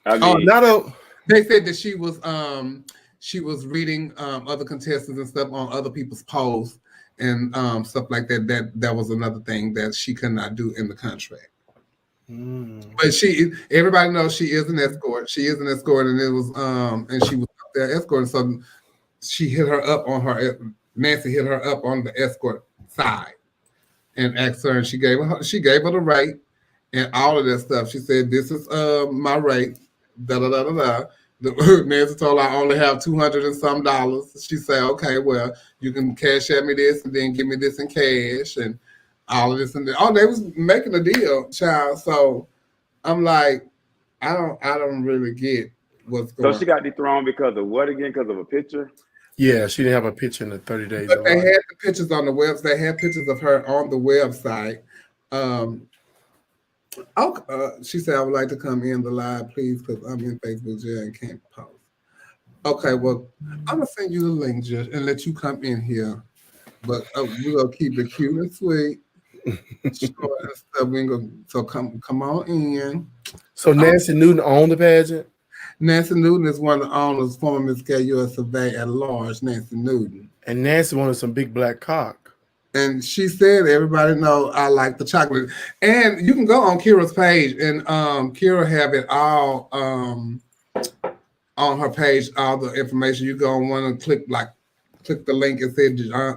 I mean, They said that she was reading other contestants and stuff on other people's posts and stuff like that. That was another thing that she could not do in the contract. But everybody knows she is an escort. She is an escort, and it was and she was up there escorting. So she hit her up on Nancy hit her up on the escort side and asked her, and she gave her the rate and all of that stuff. She said, "This is my rate." Da da da da da. Nancy told her, "I only have $200 and some dollars." She said, "Okay, well, you can cash at me this and then give me this in cash and all of this and that." Oh, they was making a deal, child. So I'm like, I don't really get what's going on. So she got dethroned because of what again? Because of a picture? Yeah, she didn't have a picture in the 30 days. But they had the pictures on the website. They had pictures of her on the website. She said, "I would like to come in the live, please, because I'm in Facebook jail and can't post." Okay, well, I'm gonna send you the link, Judge, and let you come in here. But we're gonna keep it cute and sweet. Short and stuff. So come on in. So Nancy Newton owned the pageant? Nancy Newton is one of the owners, former Miss Gay USA at Large, Nancy Newton. And Nancy wanted some big black cock. And she said, "Everybody know I like the chocolate." And you can go on Kira's page, and Kira have it all on her page, all the information. You go on one and click the link and say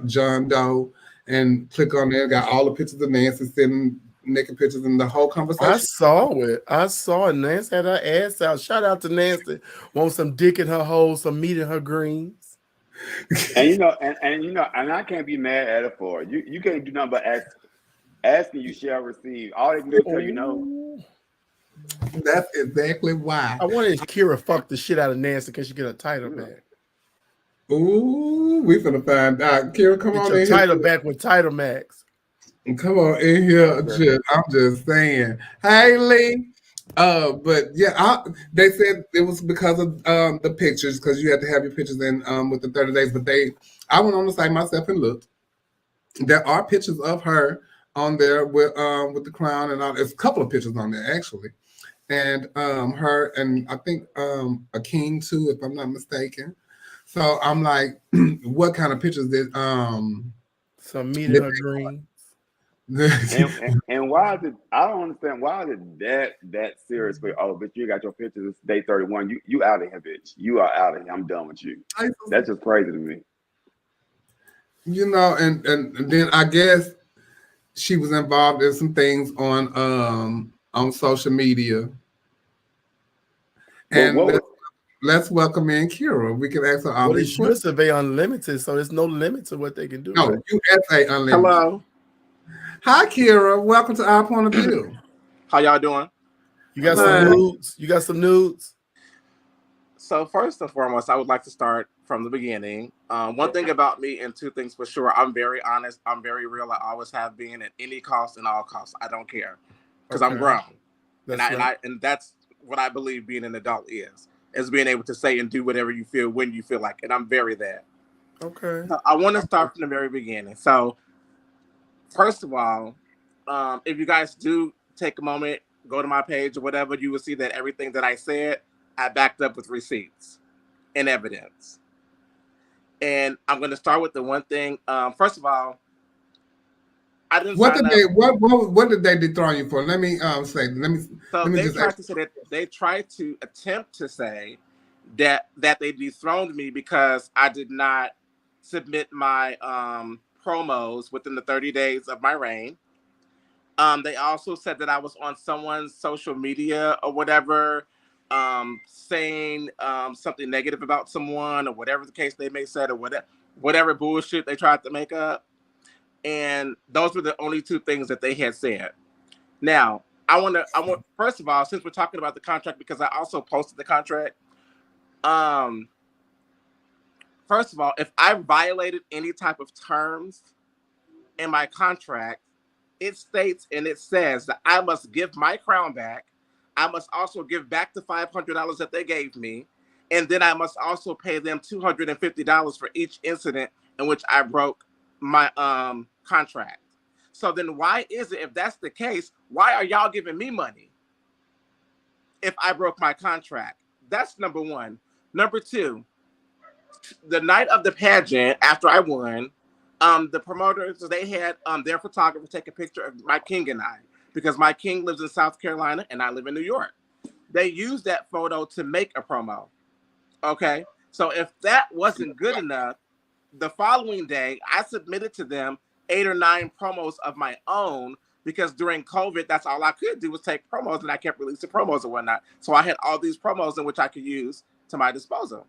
John Doe, and click on there. Got all the pictures of Nancy sitting naked pictures and the whole conversation. I saw it. Nancy had her ass out. Shout out to Nancy. Want some dick in her hole, some meat in her greens. And and I can't be mad at her for it. You can't do nothing but asking you shall receive. All they can do is tell you no. That's exactly why. I wanted Kira fuck the shit out of Nancy because she get a title back. Ooh, we finna find out. Kira, come Get on your in here. title back with Title Max. Come on in here. I'm just saying. Hey, Lee. But yeah, they said it was because of the pictures, because you had to have your pictures in with the 30 days. But I went on the site myself and looked. There are pictures of her on there with the crown and all. There's a couple of pictures on there actually, and her and I think a king too, if I'm not mistaken. So I'm like, what kind of pictures did some meat in her dreams? and why is it? I don't understand why is it that serious for you? Oh, but you got your pictures. It's day 31. You out of here, bitch. You are out of here. I'm done with you. That's just crazy to me. You know, and then I guess she was involved in some things on social media. And let's welcome in Kira. We can ask her all these questions. Survey unlimited, so there's no limit to what they can do. No, right? USA unlimited. Hello. Hi, Kira. Welcome to Our Point of View. How y'all doing? You got some nudes? You got some nudes? So first and foremost, I would like to start from the beginning. One thing about me and two things for sure. I'm very honest. I'm very real. I always have been at any cost and all costs. I don't care because I'm grown. And that's what I believe being an adult is being able to say and do whatever you feel when you feel like it. I'm very that. Okay. So I want to start from the very beginning. So first of all, if you guys do take a moment, go to my page or whatever, you will see that everything that I said, I backed up with receipts and evidence. And I'm going to start with the one thing. First of all, I didn't. What did they dethrone you for? Let me say. So they tried to attempt to say that they dethroned me because I did not submit my promos within the 30 days of my reign. They also said that I was on someone's social media or whatever, saying something negative about someone or whatever the case they may said or whatever bullshit they tried to make up. And those were the only two things that they had said. Now, I want first of all, since we're talking about the contract, because I also posted the contract. First of all, if I violated any type of terms in my contract, it states and it says that I must give my crown back. I must also give back the $500 that they gave me. And then I must also pay them $250 for each incident in which I broke my contract. So then why is it, if that's the case, why are y'all giving me money if I broke my contract? That's number one. Number two, the night of the pageant, after I won, the promoters, they had their photographer take a picture of my king and I, because my king lives in South Carolina and I live in New York. They used that photo to make a promo. Okay, so if that wasn't good enough, the following day, I submitted to them 8 or 9 promos of my own, because during COVID, that's all I could do was take promos, and I kept releasing promos and whatnot. So I had all these promos in which I could use to my disposal.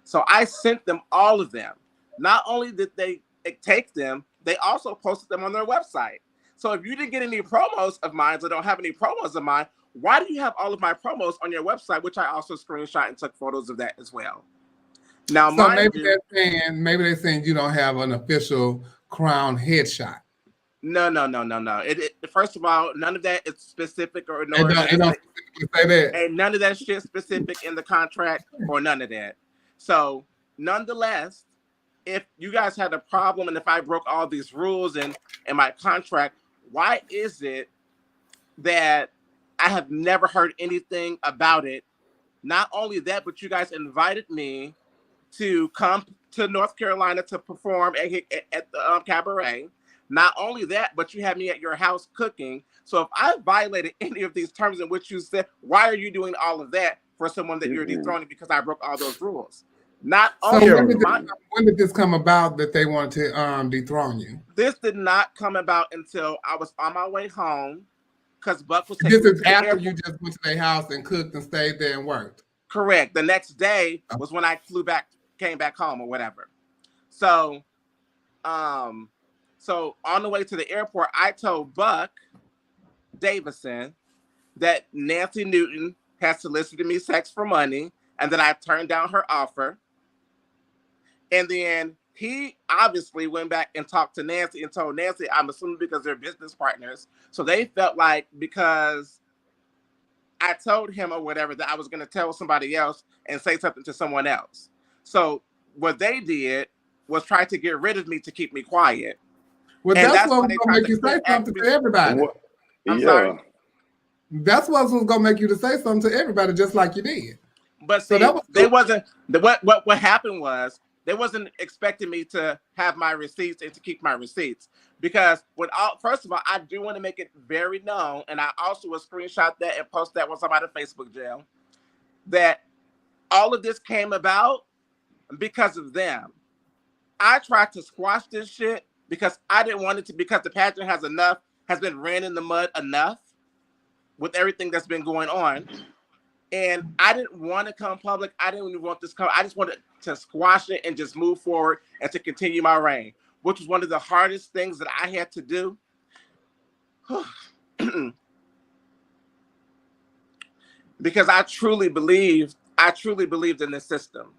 So I sent them all of them. Not only did they take them, they also posted them on their website. So if you didn't get any promos of mine or don't have any promos of mine, why do you have all of my promos on your website, which I also screenshot and took photos of that as well? Now, so maybe they're saying you don't have an official crown headshot. No. First of all, none of that is specific or none of that shit specific in the contract or none of that. So, nonetheless, if you guys had a problem and if I broke all these rules in my contract, why is it that I have never heard anything about it? Not only that, but you guys invited me to come to North Carolina to perform at the cabaret. Not only that, but you had me at your house cooking. So if I violated any of these terms in which you said, why are you doing all of that for someone that you're dethroning because I broke all those rules? Not only when did this come about that they wanted to dethrone you? This did not come about until I was on my way home, because Buck was taking This is after you just went to their house and cooked and stayed there and worked. Correct. The next day was when I came back home or whatever. So, so on the way to the airport, I told Buck Davison that Nancy Newton had solicited me sex for money and that I turned down her offer. And then he obviously went back and talked to Nancy and told Nancy, I'm assuming because they're business partners. So they felt like because I told him or whatever that I was going to tell somebody else and say something to someone else. So what they did was try to get rid of me to keep me quiet. Well, that's what was going to make you say something to everybody. I'm sorry. That's what was going to make you to say something to everybody, just like you did. But see, so they wasn't. What happened was they wasn't expecting me to have my receipts and to keep my receipts because first of all, I do want to make it very known, and I also will screenshot that and post that once I'm out of Facebook jail. That all of this came about because of them. I tried to squash this shit because I didn't want it to, because the pageant has been ran in the mud enough with everything that's been going on. And I didn't want to come public. I didn't even want this come. I just wanted to squash it and just move forward and to continue my reign, which was one of the hardest things that I had to do. Because I truly believed in this system.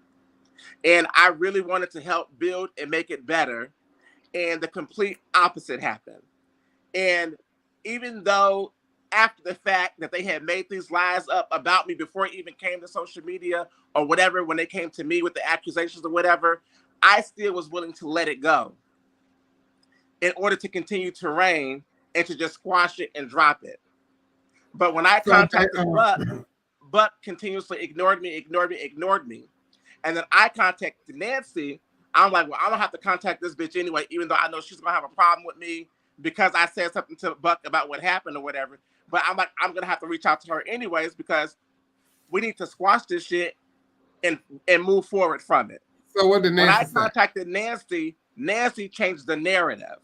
And I really wanted to help build and make it better. And the complete opposite happened. And even though after the fact that they had made these lies up about me before it even came to social media or whatever, when they came to me with the accusations or whatever, I still was willing to let it go in order to continue to reign and to just squash it and drop it. But when I contacted Buck continuously ignored me. And then I contacted Nancy. I'm like, well, I don't have to contact this bitch anyway, even though I know she's going to have a problem with me because I said something to Buck about what happened or whatever. But I'm like, I'm going to have to reach out to her anyways because we need to squash this shit and move forward from it. So what did Nancy say? When I contacted Nancy, Nancy changed the narrative.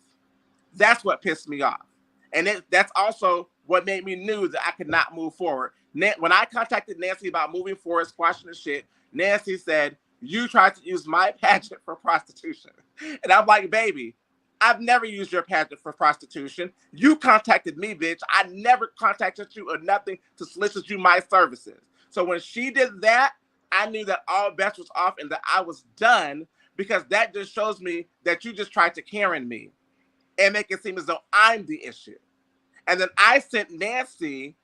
That's what pissed me off. And that's also what made me knew that I could not move forward. When I contacted Nancy about moving forward, squashing the shit, Nancy said, you tried to use my pageant for prostitution. And I'm like, baby, I've never used your pageant for prostitution. You contacted me, bitch. I never contacted you or nothing to solicit you my services. So when she did that, I knew that all bets was off and that I was done because that just shows me that you just tried to Karen me and make it seem as though I'm the issue. And then I sent Nancy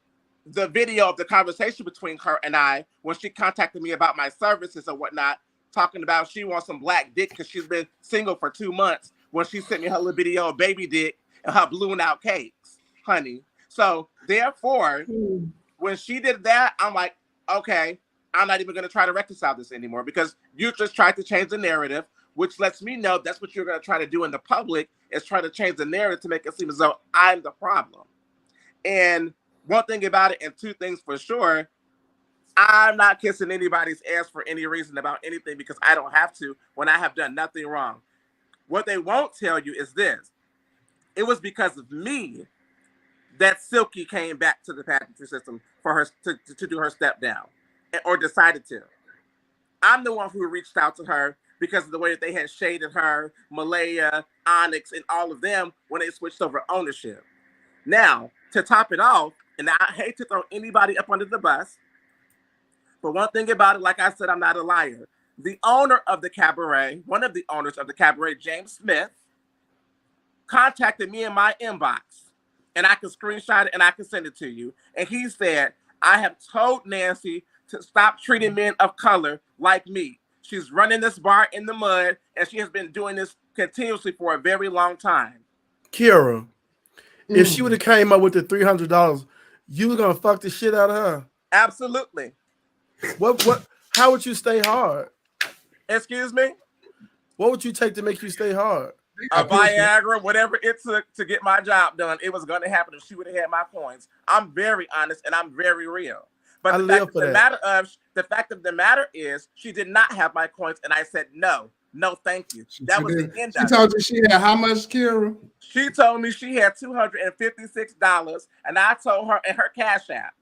the video of the conversation between her and I when she contacted me about my services or whatnot, talking about she wants some black dick because she's been single for 2 months when she sent me her little video of baby dick and her balloon out cakes, honey. So therefore, when she did that, I'm like, okay, I'm not even going to try to reconcile this anymore because you just tried to change the narrative, which lets me know that's what you're going to try to do in the public is try to change the narrative to make it seem as though I'm the problem. And one thing about it and two things for sure, I'm not kissing anybody's ass for any reason about anything because I don't have to when I have done nothing wrong. What they won't tell you is this. It was because of me that Silky came back to the pageantry system for her to do her step down or decided to. I'm the one who reached out to her because of the way that they had shaded her, Malaya, Onyx, and all of them when they switched over ownership. Now, to top it off, and I hate to throw anybody up under the bus, but one thing about it, like I said, I'm not a liar. The owner of the cabaret, one of the owners of the cabaret, James Smith, contacted me in my inbox, and I can screenshot it and I can send it to you. And he said, I have told Nancy to stop treating men of color like me. She's running this bar in the mud, and she has been doing this continuously for a very long time. Kira, if she would have came up with the $300, you were gonna fuck the shit out of her. Absolutely. What? How would you stay hard? Excuse me? What would you take to make you stay hard? A Viagra, whatever it took to get my job done, it was going to happen if she would have had my coins. I'm very honest and I'm very real. But the fact of the matter is, she did not have my coins, and I said no, thank you. That was the end of it. She told you she had how much, Kira? She told me she had $256, and I told her in her Cash App.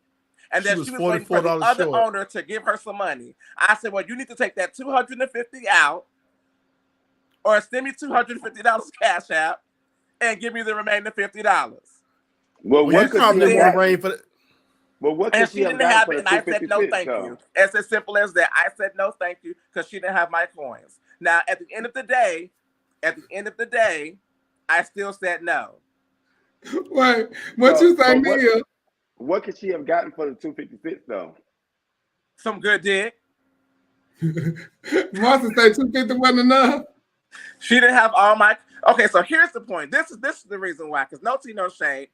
And then she was waiting for the other owner to give her some money. I said, well, you need to take that $250 out or send me $250 Cash App and give me the remaining $50. Well, what could she have rain for the... Well, what and she didn't have it, and I said no thank you. It's as simple as that. I said no thank you because she didn't have my coins. Now, at the end of the day, I still said no. Wait, what you say, Mia? What could she have gotten for the 256 though? Some good dick. Martha say 250 wasn't enough. She didn't have all my. Okay, so here's the point. This is the reason why. Because no tea, no shade.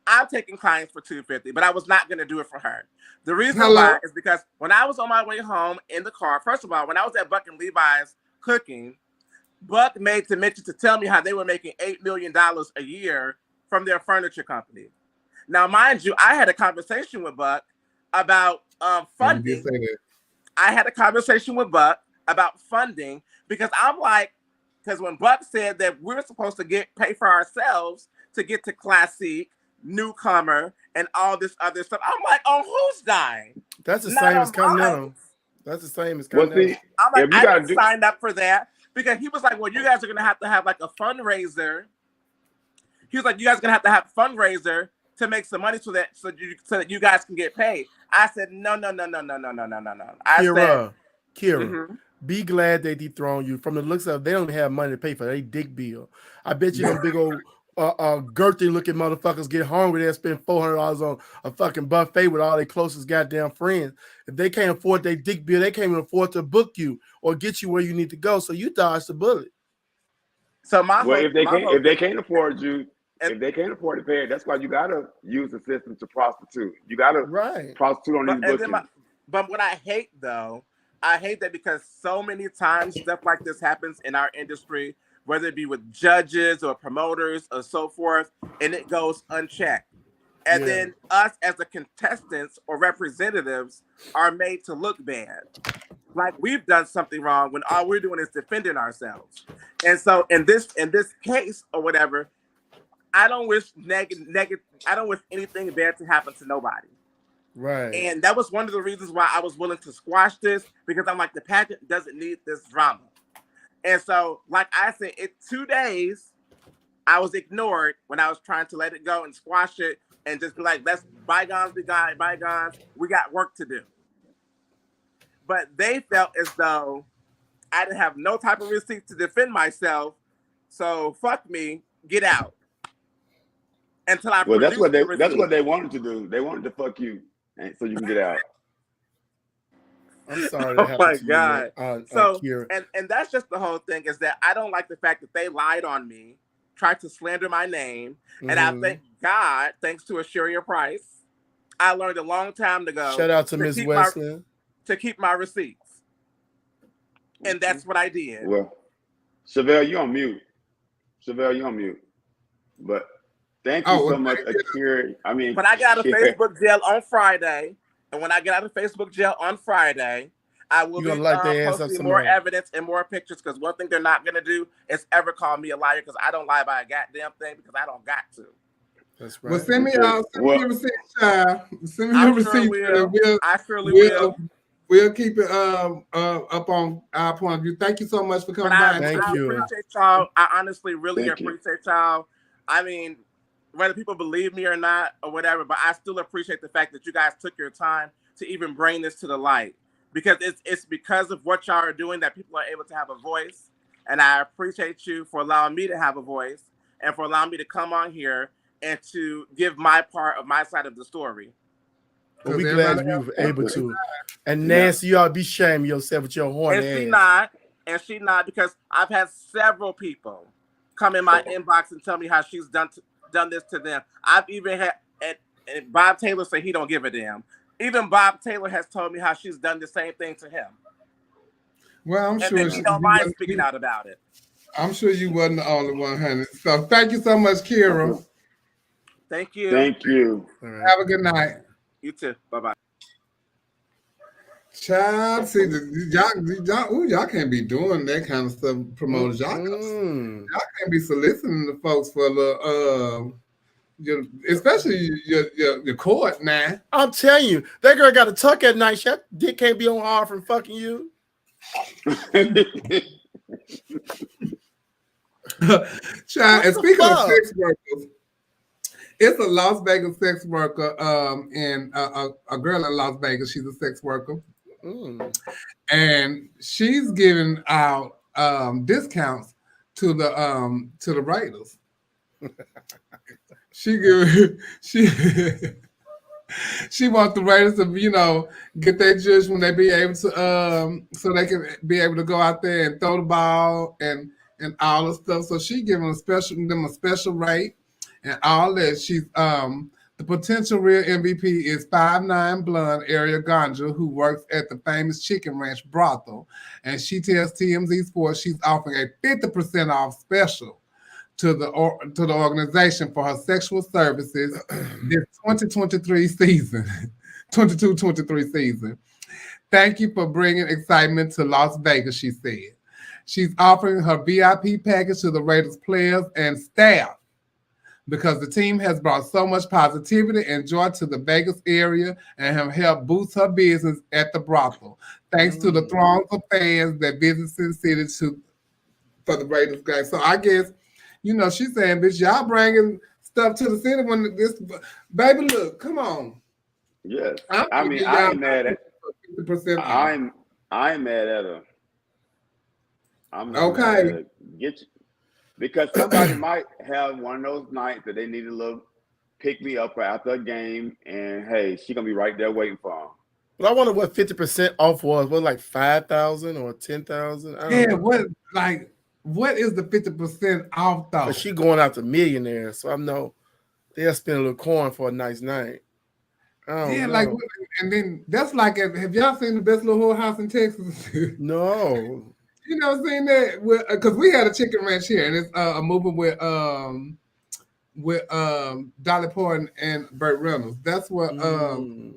I'm taking clients for $250, but I was not going to do it for her. The reason why is because when I was on my way home in the car, first of all, when I was at Buck and Levi's cooking, Buck made to mention to tell me how they were making $8 million a year from their furniture company. Now, mind you, I had a conversation with Buck about funding. I had a conversation with Buck about funding because I'm like, because when Buck said that we're supposed to pay for ourselves to get to Classic, Newcomer, and all this other stuff, I'm like, on whose dime? That's the same as Continental. That's the same as Continental. I'm like, I didn't sign up for that because he was like, well, you guys are going to have like a fundraiser. He was like, you guys are going to have a fundraiser to make some money so that you guys can get paid. I said, no. Kira, be glad they dethroned you. From the looks of it, they don't have money to pay for their dick bill. I bet you them big old girthy looking motherfuckers get hungry. They'll spend $400 on a fucking buffet with all their closest goddamn friends. If they can't afford their dick bill, they can't even afford to book you or get you where you need to go. So you dodged the bullet. So if they can't afford you, if they can't afford to pay it, that's why you gotta use the system to prostitute. You gotta prostitute on these bookings. But what I hate though, I hate that because so many times stuff like this happens in our industry, whether it be with judges or promoters or so forth, and it goes unchecked. And then us as the contestants or representatives are made to look bad. Like we've done something wrong when all we're doing is defending ourselves. And so in this case or whatever, I don't wish I don't wish anything bad to happen to nobody. Right. And that was one of the reasons why I was willing to squash this, because I'm like, the pageant doesn't need this drama. And so, like I said, in 2 days, I was ignored when I was trying to let it go and squash it and just be like, let's bygones be bygones. We got work to do. But they felt as though I didn't have no type of receipt to defend myself. So fuck me, get out. Until I that's what they wanted to do. They wanted to fuck you, and so you can get out. I'm sorry. Oh my God. And that's just the whole thing, is that I don't like the fact that they lied on me, tried to slander my name. Mm-hmm. And I thank God, thanks to Assuria Price, I learned a long time ago. Shout out to Ms. Wesley. To keep my receipts. And that's what I did. Well, Chevelle, you're on mute. But thank you so much, Akira. But I got out of Facebook jail on Friday. And when I get out of Facebook jail on Friday, I will be posting more evidence and more pictures, because one thing they're not going to do is ever call me a liar, because I don't lie by a goddamn thing, because I don't got to. That's right. Well, send me your receipt, child. Send me your receipt. I surely will. We'll keep it up on our point of view. Thank you so much for coming by. Thank you. I appreciate y'all. I honestly really appreciate y'all. I mean, whether people believe me or not or whatever, but I still appreciate the fact that you guys took your time to even bring this to the light, because it's because of what y'all are doing that people are able to have a voice. And I appreciate you for allowing me to have a voice and for allowing me to come on here and to give my part of my side of the story. Well, we're glad you were able to. And Nancy, you ought to be shaming yourself with your horn ass. And she not, because I've had several people come in my inbox and tell me how she's done this to them. I've even had and Bob Taylor say he don't give a damn. Even Bob Taylor has told me how she's done the same thing to him. Well, I'm sure she don't mind speaking out about it. I'm sure you wasn't the only one, honey. So thank you so much, Kira. Thank you. Thank you. Right. Have a good night. You too. Bye-bye. Child, see, y'all can't be doing that kind of stuff, promoters. Y'all can't be soliciting the folks for a little, especially your court now. I'm telling you, that girl got a tuck at night. That dick can't be on hard from fucking you. Child, and speaking of sex workers, it's a Las Vegas sex worker, and a girl in Las Vegas. She's a sex worker. And she's giving out discounts to the Raiders. She wants the Raiders to, get their judge when they be able to, so they can be able to go out there and throw the ball and all the stuff. So she giving them a special rate and all that. She's the potential real MVP is 5'9" blonde Ariel Ganja, who works at the famous Chicken Ranch brothel, and she tells TMZ Sports she's offering a 50% off special to the organization for her sexual services this 2023 season, 22-23 season. Thank you for bringing excitement to Las Vegas, she said. She's offering her VIP package to the Raiders players and staff because the team has brought so much positivity and joy to the Vegas area and have helped boost her business at the brothel. Thanks to the throngs of fans that visit Sin City for the Raiders game. So I guess, she's saying, bitch, y'all bringing stuff to the city when this, baby, look, come on. Yes. I ain't mad at 50%. I ain't mad at her. I'm not okay. Mad at her. Get you. Because somebody might have one of those nights that they need a little pick me up after a game, and hey, she gonna be right there waiting for them. Well, I wonder what 50% off was. Was like 5,000 or 10,000? Yeah, what is the 50% off though? But she going out to millionaires, so I know they'll spend a little coin for a nice night. Yeah, like, and then that's like, have y'all seen the Best Little Whorehouse in Texas? No. You know, seen that because we had a chicken ranch here, and it's a movie with Dolly Parton and Burt Reynolds. That's what the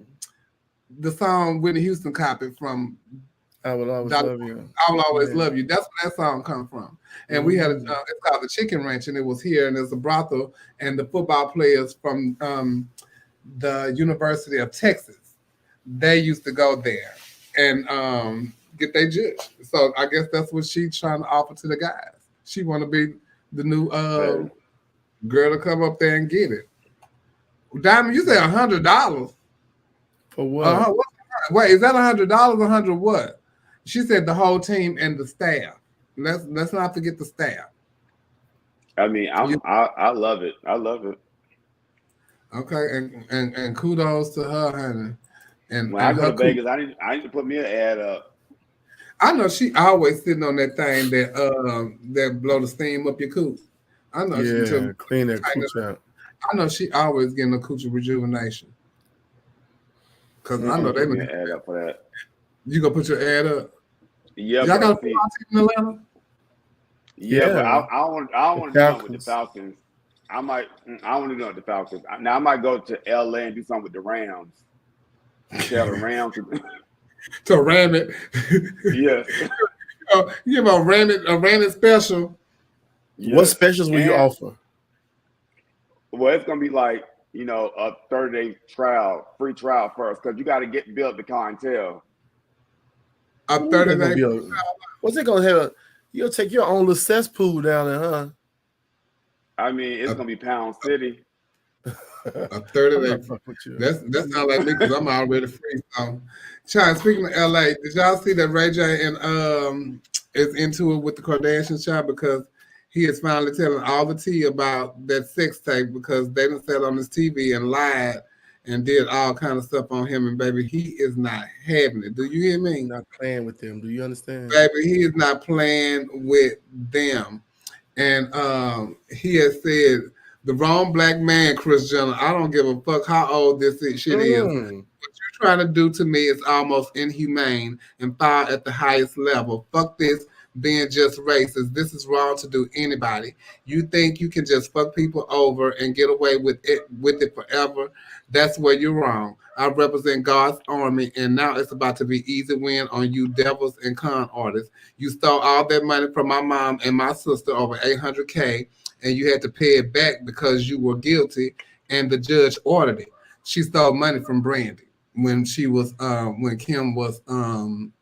song Whitney Houston copied from. I Will Always Love You. I Will Always Love You. That's where that song come from. And we had it's called the Chicken Ranch, and it was here, and there's a brothel, and the football players from the University of Texas, they used to go there and get their judge. So I guess that's what she's trying to offer to the guys. She want to be the new girl to come up there and get it. Diamond, you said $100 for what? Wait, is that $100? $100 what? She said the whole team and the staff. Let's not forget the staff. I mean, I love it. I love it. Okay, and kudos to her, honey. And when I go to Vegas, I need to put me an ad up. I know she always sitting on that thing that blow the steam up your cooch. I know she clean that cooch out. I know she always getting a cooch rejuvenation. Cause I know they put an ad up for that. You gonna put your ad up? Yeah, y'all got a football team in Atlanta. Yeah, but I want to do something with the Falcons. I want to do it with the Falcons. Now I might go to LA and do something with the Rams. Tell the Rams to ram it. Yes. Give a ram it special. Yes. What specials will you offer? Well, it's gonna be like, a 30-day trial, free trial first, because you got to build the clientele. A 30-day. What's it gonna have? You'll take your own little cesspool down there, huh? I mean, it's gonna be Pound City. A 30-day. That's not like me because I'm already free. So, China, speaking of LA, did y'all see that Ray J and is into it with the Kardashian child because he is finally telling all the tea about that sex tape because they done sat on his TV and lied and did all kind of stuff on him, and baby, he is not having it. Do you hear me? Not playing with them. Do you understand? Baby, he is not playing with them. And he has said, the wrong black man, Kris Jenner, I don't give a fuck how old this shit is. What you're trying to do to me is almost inhumane and foul at the highest level. Fuck this being just racist. This is wrong to do anybody. You think you can just fuck people over and get away with it forever? That's where you're wrong. I represent God's army, and now it's about to be easy win on you devils and con artists. You stole all that money from my mom and my sister, over $800K, and you had to pay it back because you were guilty, and the judge ordered it. She stole money from Brandy when she was when Kim was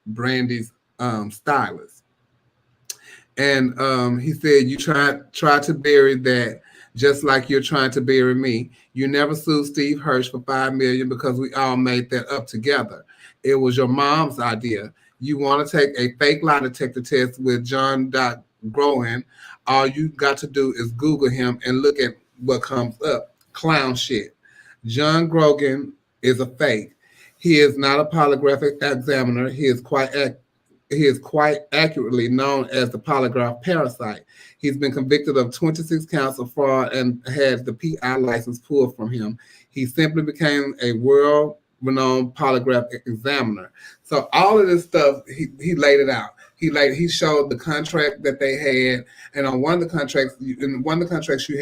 Brandy's stylist. And he said, you tried to bury that just like you're trying to bury me. You never sued Steve Hirsch for $5 million because we all made that up together. It was your mom's idea. You want to take a fake lie detector test with John Groen. All you got to do is Google him and look at what comes up. Clown shit. John Grogan is a fake. He is not a polygraph examiner. He is quite accurately known as the polygraph parasite. He's been convicted of 26 counts of fraud and had the PI license pulled from him. He simply became a world-renowned polygraph examiner. So all of this stuff, he laid it out. He showed the contract that they had, and on one of the contracts, you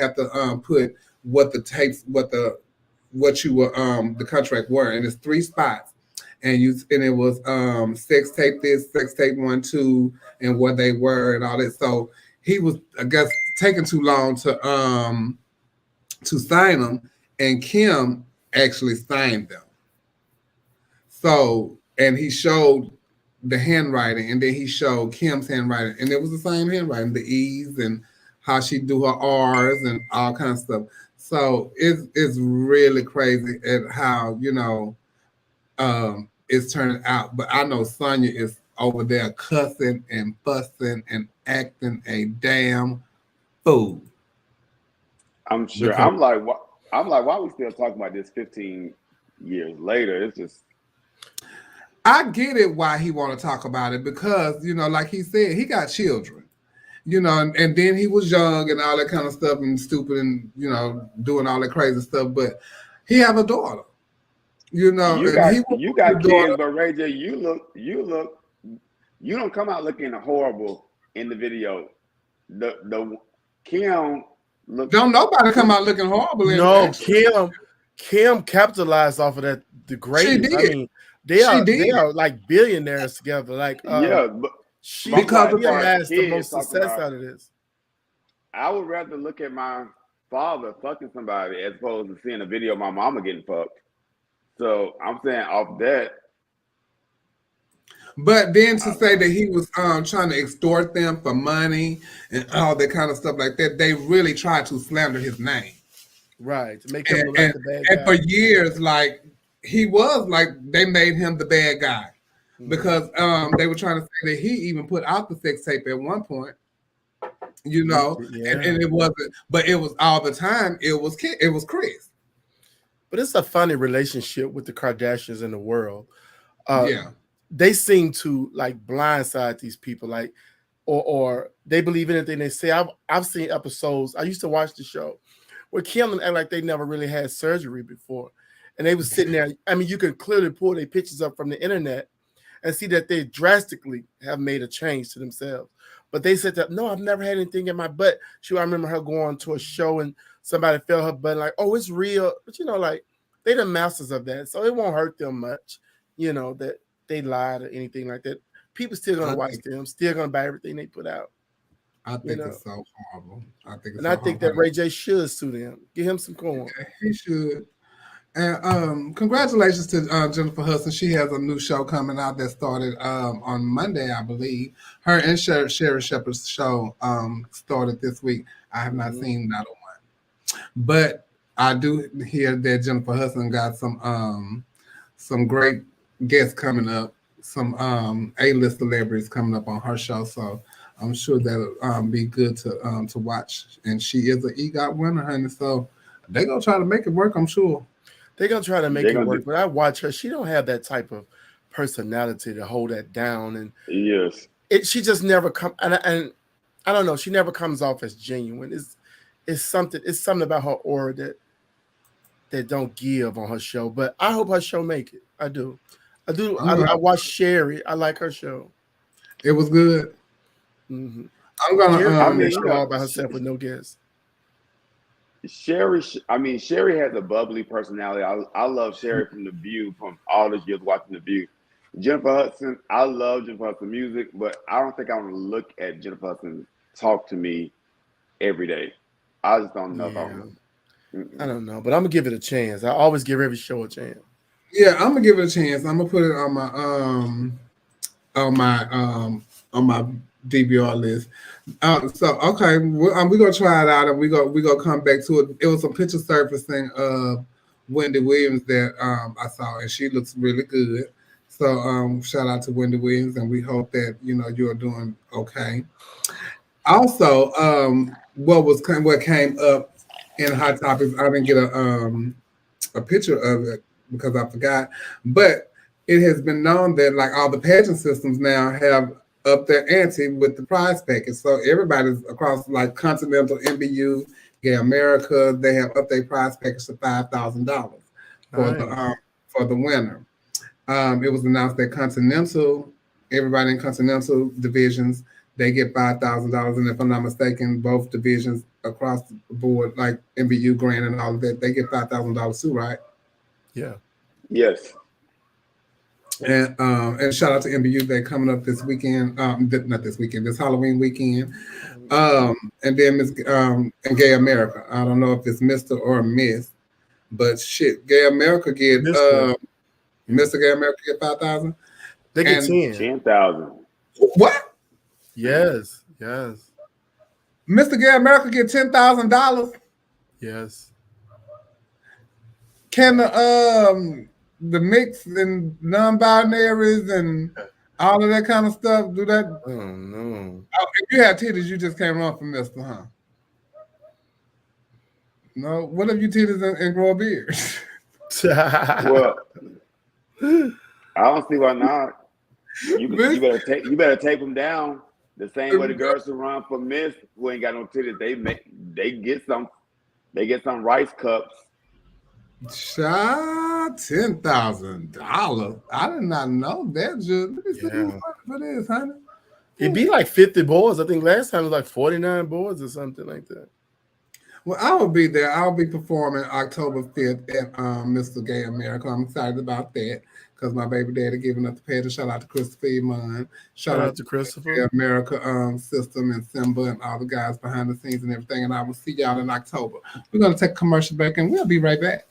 have to put what the tapes, the contract were, and it's 3 spots. And it was sex tape this, sex tape 1, 2, and what they were and all that. So he was, I guess, taking too long to sign them, and Kim actually signed them. So, and he showed the handwriting, and then he showed Kim's handwriting, and it was the same handwriting, the E's and how she do her R's and all kinds of stuff. So it's really crazy at how, it's turning out. But I know Sonya is over there cussing and fussing and acting a damn fool. I'm sure. Because I'm like, why are we still talking about this 15 years later? It's just. I get it why he want to talk about it, because, like he said, he got children, and then he was young and all that kind of stuff and stupid and, doing all that crazy stuff. But he have a daughter, you got kids, but Ray J, you don't come out looking horrible in the video. The Kim look. Don't nobody come out looking horrible. No, Kim capitalized off of that the greatest. I mean, they are like billionaires together. Like but because Kim has the most success out of this. I would rather look at my father fucking somebody as opposed to seeing a video of my mama getting fucked. So I'm saying off that. But then to say that he was trying to extort them for money and all that kind of stuff like that, they really tried to slander his name. Right. To make him look like the bad guy. And for years, like, he was like, they made him the bad guy. Because they were trying to say that he even put out the sex tape at one point, and it wasn't, but it was all the time. It was Chris. But it's a funny relationship with the Kardashians in the world. Yeah, they seem to like blindside these people, like, or they believe anything they say. I've seen episodes. I used to watch the show where Kim act like they never really had surgery before, and they was sitting there. I mean, you can clearly pull their pictures up from the internet and see that they drastically have made a change to themselves. But they said that, no, I've never had anything in my butt. I remember her going to a show and somebody felt her butt, like, oh, it's real. But, like, they the masters of that. So it won't hurt them much, that they lied or anything like that. People still going to watch them, still going to buy everything they put out. I think it's so horrible. I think that Ray J should sue them. Give him some corn. Yeah, he should. And congratulations to Jennifer Hudson. She has a new show coming out that started on Monday, I believe. Her and Sherry Shepherd's show started this week. I have not seen that one, but I do hear that Jennifer Hudson got some great guests coming up, some A-list celebrities coming up on her show. So I'm sure that'll be good to watch. And she is an EGOT winner, honey. So they're gonna try to make it work, I'm sure. They're going to try to make it work, but I watch her. She don't have that type of personality to hold that down. And yes, she just never come. And I don't know. She never comes off as genuine. It's something about her aura that don't give on her show. But I hope her show make it. I do. I watch Sherry. I like her show. It was good. Mm-hmm. I'm gonna show all by herself with no guests. Sherry has a bubbly personality. I love Sherry from The View, from all those years watching The View. Jennifer Hudson, I love Jennifer Hudson music, but I don't think I want to look at Jennifer Hudson talk to me every day. I just don't know if I don't know, but I'm gonna give it a chance. I always give every show a chance. Yeah, I'm gonna give it a chance. I'm gonna put it on my DVR list. So okay, we're gonna try it out, and we gonna come back to it. It was some picture surfacing of Wendy Williams that I saw, and she looks really good. So shout out to Wendy Williams, and we hope that you're doing okay. Also, what came up in Hot Topics, I didn't get a picture of it because I forgot, but it has been known that like all the pageant systems now have up their ante with the prize package. So everybody's across like Continental, NBU, Gay America, they have up their prize package to $5,000 for the winner. It was announced that Continental, everybody in Continental divisions, they get $5,000, and if I'm not mistaken, both divisions across the board, like NBU, Grand, and all of that, they get $5,000 too, right? Yeah. Yes. And shout out to NBU. They're coming up this weekend. Not this weekend. This Halloween weekend. And then and Gay America. I don't know if it's Mr. or Miss, but shit, Gay America get Mr. Gay America get 5,000. They get 10,000. What? Yes. Mr. Gay America get $10,000. Yes. Can the mix and non-binaries and all of that kind of stuff do that? Oh no! If you had titties, you just can't run from Mister, huh? No. What if you titties and grow a beard? Well, I don't see why not. You better take them down the same way the girls who run for Miss who ain't got no titties. They get some rice cups. Child, $10,000. I did not know that. Just let me see what it is, honey. It'd be like 50 boards. I think last time it was like 49 boards or something like that. Well, I will be there. I'll be performing October 5th at Mr. Gay America. I'm excited about that because my baby daddy giving up the pageant. Shout out to Christopher Iman. Shout out to Christopher. Gay America system and Simba and all the guys behind the scenes and everything. And I will see y'all in October. We're going to take a commercial break and we'll be right back.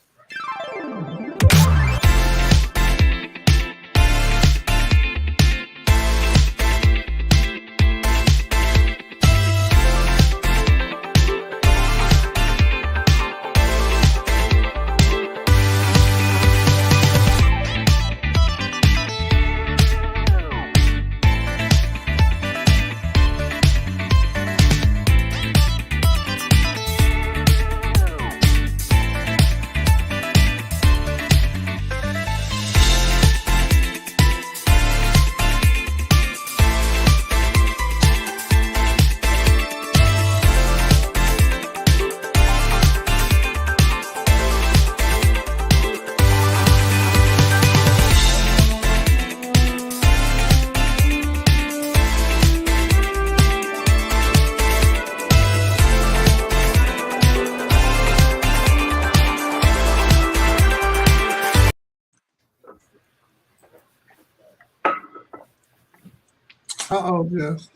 Yes.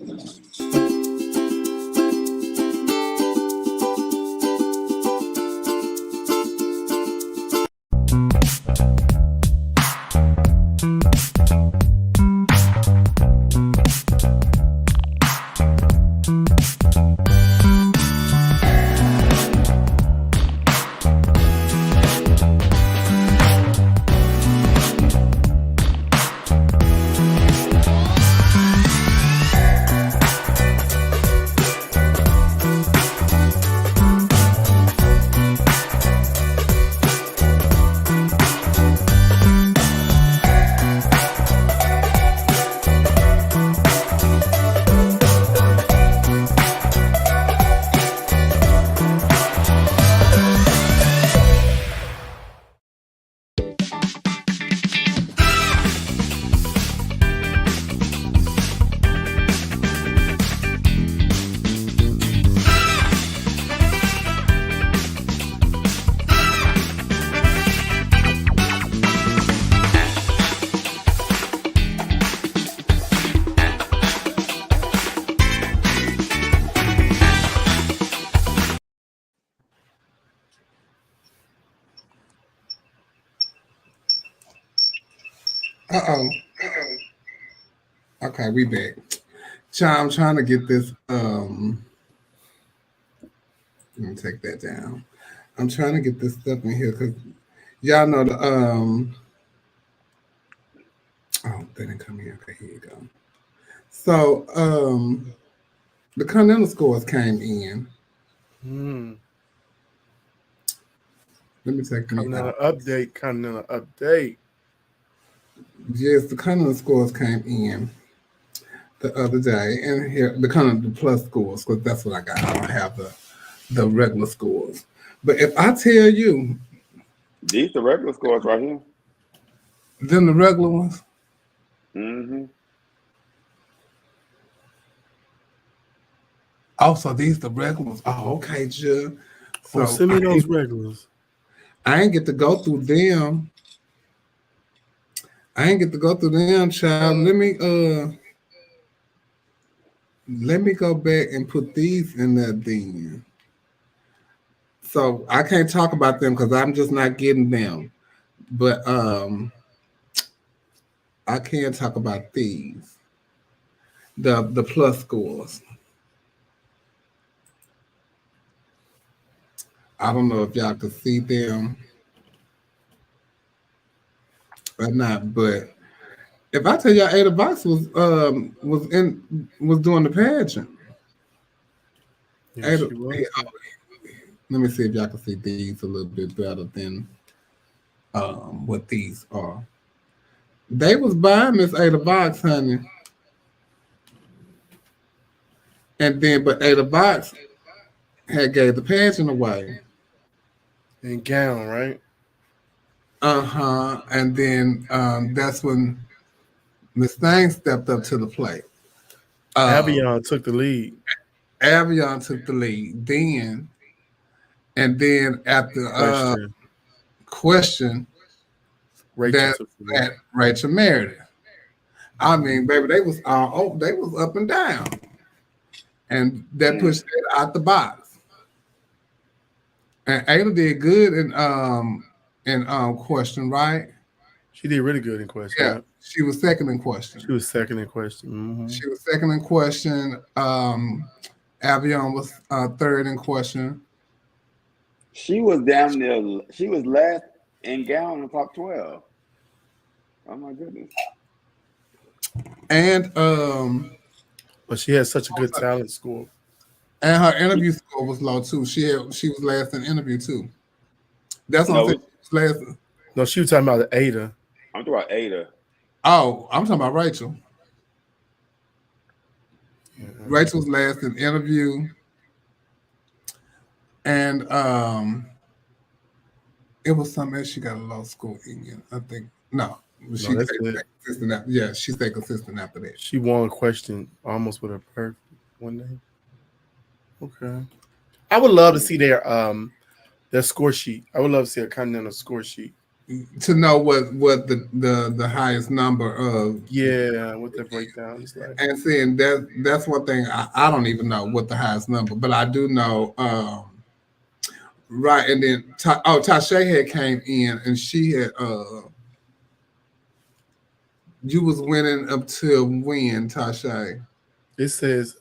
Okay, we back. Child, I'm trying to get this. Let me take that down. I'm trying to get this stuff in here because y'all know the Oh, they didn't come here. Okay, here you go. So the Continental scores came in. Let me take me Continental out. update. Continental update. Yes, the Continental scores came in the other day, and here the Continental Plus scores, because that's what I got. I don't have the regular scores. But if I tell you, these the regular scores right here. Then the regular ones. Mm-hmm. Oh, so these the regular ones. Oh, okay, Jill. So send me those regulars. I ain't get to go through them. Child. Let me go back and put these in there then. So I can't talk about them because I'm just not getting them. But I can talk about these. The plus scores. I don't know if y'all could see them or not, but if I tell y'all Ada Box was doing the pageant. Yeah, she was. Let me see if y'all can see these a little bit better than what these are. They was buying Miss Ada Box, honey. And then, but Ada Box had gave the pageant away. In gown, right? And then that's when Miss Thang stepped up to the plate. Avion took the lead. Avion took the lead. Then, and then at the question, Rachel Meredith. I mean, baby, they was up and down, and that pushed it out the box. And Ada did good in question, right? She did really good in question. Yeah, she was second in question. She was second in question. Mm-hmm. She was second in question. Avion was third in question. She was damn near. She was last in gown in the top 12. Oh my goodness. And but she had such a good talent score. And her interview score was low too. She was last in interview too. That's what I'm saying. She was last. No, she was talking about Ada. I'm talking about Ada. Oh, I'm talking about Rachel. Yeah. Rachel was last in interview. And it was something else she got a low score in. I think she stayed consistent. Yeah, she stayed consistent after that. She won a question almost with a perfect one day. Okay. I would love to see their score sheet. I would love to see a Continental score sheet. To know what the highest number of what the breakdown is like. And seeing that's one thing I don't even know what the highest number, but I do know right. And then Tasha had came in and she had you was winning up till when, Tasha? It says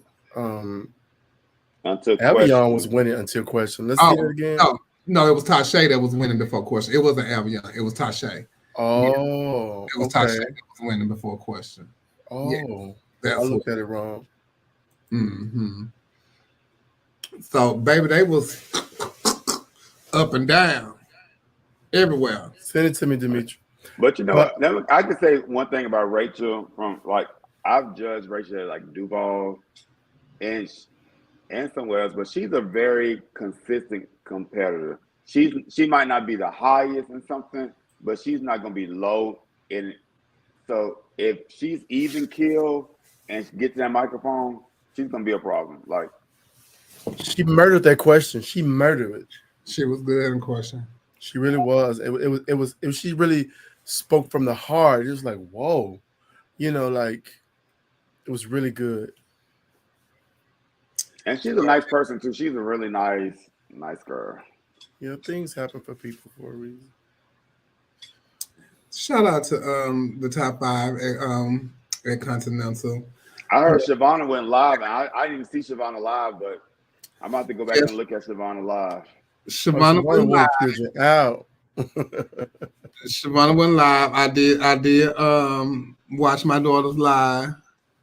until Avion was winning until question. Let's see it again. No, it was Tasha that was winning before question. It wasn't Avion. It was Tasha. Oh, it was Tasha that was winning before question. Oh, I looked at it wrong. Mm-hmm. So, baby, they was up and down everywhere. Send it to me, Dimitri. But I can say one thing about Rachel from I've judged Rachel at like Duval and somewhere else, but she's a very consistent competitor. She might not be the highest in something, but she's not going to be low in it. So if she's even killed and she gets to that microphone, she's going to be a problem. Like she murdered that question. She murdered it. She was good in question. She really was. It was. She really spoke from the heart. It was like, whoa, it was really good. And she's a nice person too. She's a really nice girl. Things happen for people for a reason. Shout out to the top 5 at Continental. I heard Shavonna went live, and I didn't even see Shavonna live, but I'm about to go back and look at Shavonna live. Shavonna went live. Out. Shavonna went live. I did watch my daughter's live.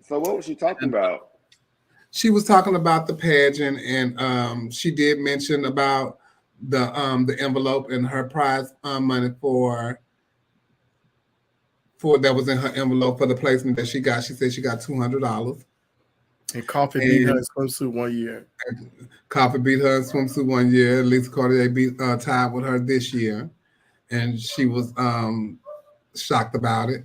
So what was she talking about? She was talking about the pageant, and she did mention about the envelope and her prize money for that was in her envelope for the placement that she got. She said she got $200. And Coffee beat her in swimsuit one year. Coffee beat her in swimsuit one year. Lisa Cartier tied with her this year, and she was shocked about it.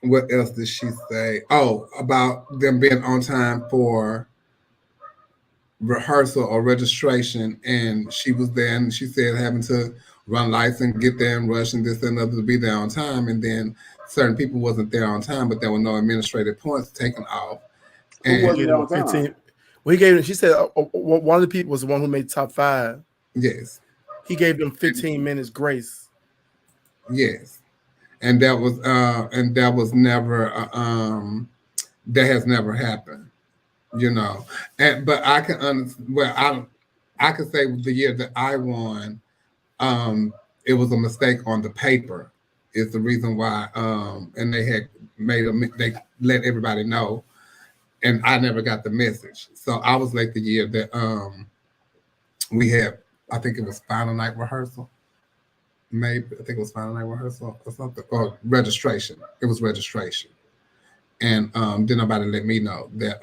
What else did she say? Oh, about them being on time for rehearsal or registration, and she was there, and she said having to run lights and get there and rush and this and other to be there on time, and then certain people wasn't there on time, but there were no administrative points taken off. And who wasn't there on time? 15. Well, he gave. She said one of the people was the one who made top 5. Yes, he gave them 15 minutes grace. Yes, and that was never that has never happened. You know, but I can I could say the year that I won, it was a mistake on the paper. Is the reason why, and they had they let everybody know, and I never got the message. So I was late the year that we had. I think it was final night rehearsal. Maybe I think it was final night rehearsal or something, or registration. It was registration, and didn't nobody let me know that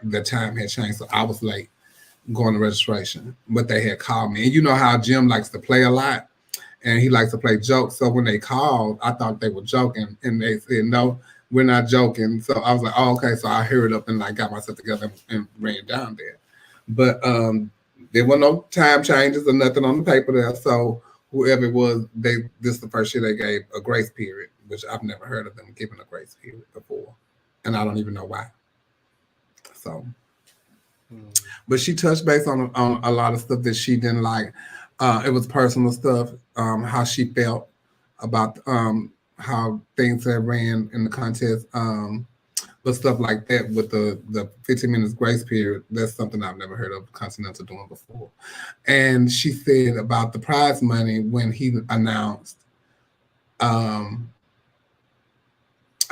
the time had changed, so I was late going to registration. But they had called me, and you know how Jim likes to play a lot, and he likes to play jokes. So when they called, I thought they were joking, and they said, "No, we're not joking." So I was like, "Oh, okay." So I hurried up and like got myself together and ran down there. But there were no time changes or nothing on the paper there. So whoever it was, this is the first year they gave a grace period, which I've never heard of them giving a grace period before, and I don't even know why. So, but she touched base on a lot of stuff that she didn't like. It was personal stuff, how she felt about how things had ran in the contest, but stuff like that with the 15 minutes grace period. That's something I've never heard of Continental doing before. And she said about the prize money when he announced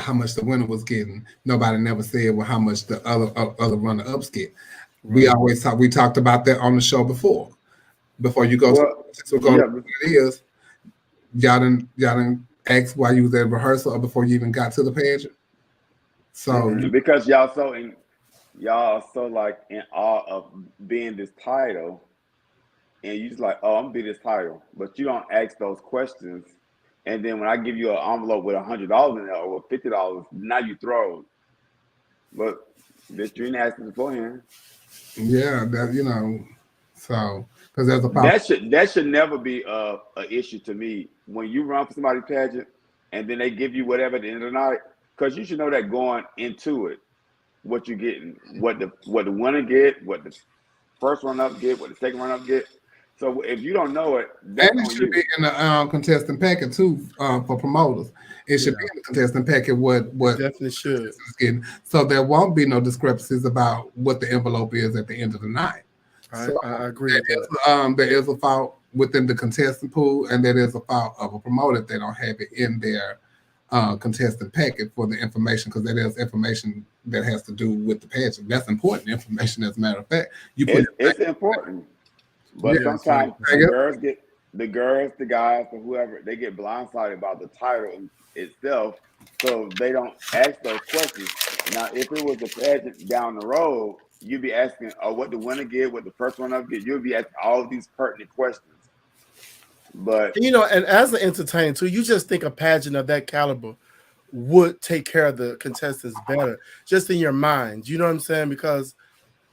how much the winner was getting. Nobody never said how much the other runner-ups get. Right. We talked about that on the show before you go to what it is. Y'all didn't ask why you was at rehearsal or before you even got to the pageant. So because y'all so like in awe of being this title, and you just like, oh, I'm gonna be this title, but you don't ask those questions. And then when I give you an envelope with $100 in there or $50, now you throw. But bitch, you didn't ask me beforehand. Yeah, that so because there's a that should never be a issue to me when you run for somebody's pageant and then they give you whatever at the end of the night, because you should know that going into it, what you're getting, what the winner get, what the first run up get, what the second run up get. So if you don't know it, and it should be in the contestant packet too for promoters. It should be in the contestant packet what definitely should. So there won't be no discrepancies about what the envelope is at the end of the night. I agree with that. There is a fault within the contestant pool, and there is a fault of a promoter if they don't have it in their contestant packet for the information, because that is information that has to do with the pageant. That's important information, as a matter of fact. It's important. But sometimes the girls, the guys, or whoever, they get blindsided about the title itself, so they don't ask those questions. Now, if it was a pageant down the road, you'd be asking, oh, what the winner get, what the first one up get. You'd be asking all of these pertinent questions. But and as an entertainer too, you just think a pageant of that caliber would take care of the contestants better, just in your mind. You know what I'm saying? Because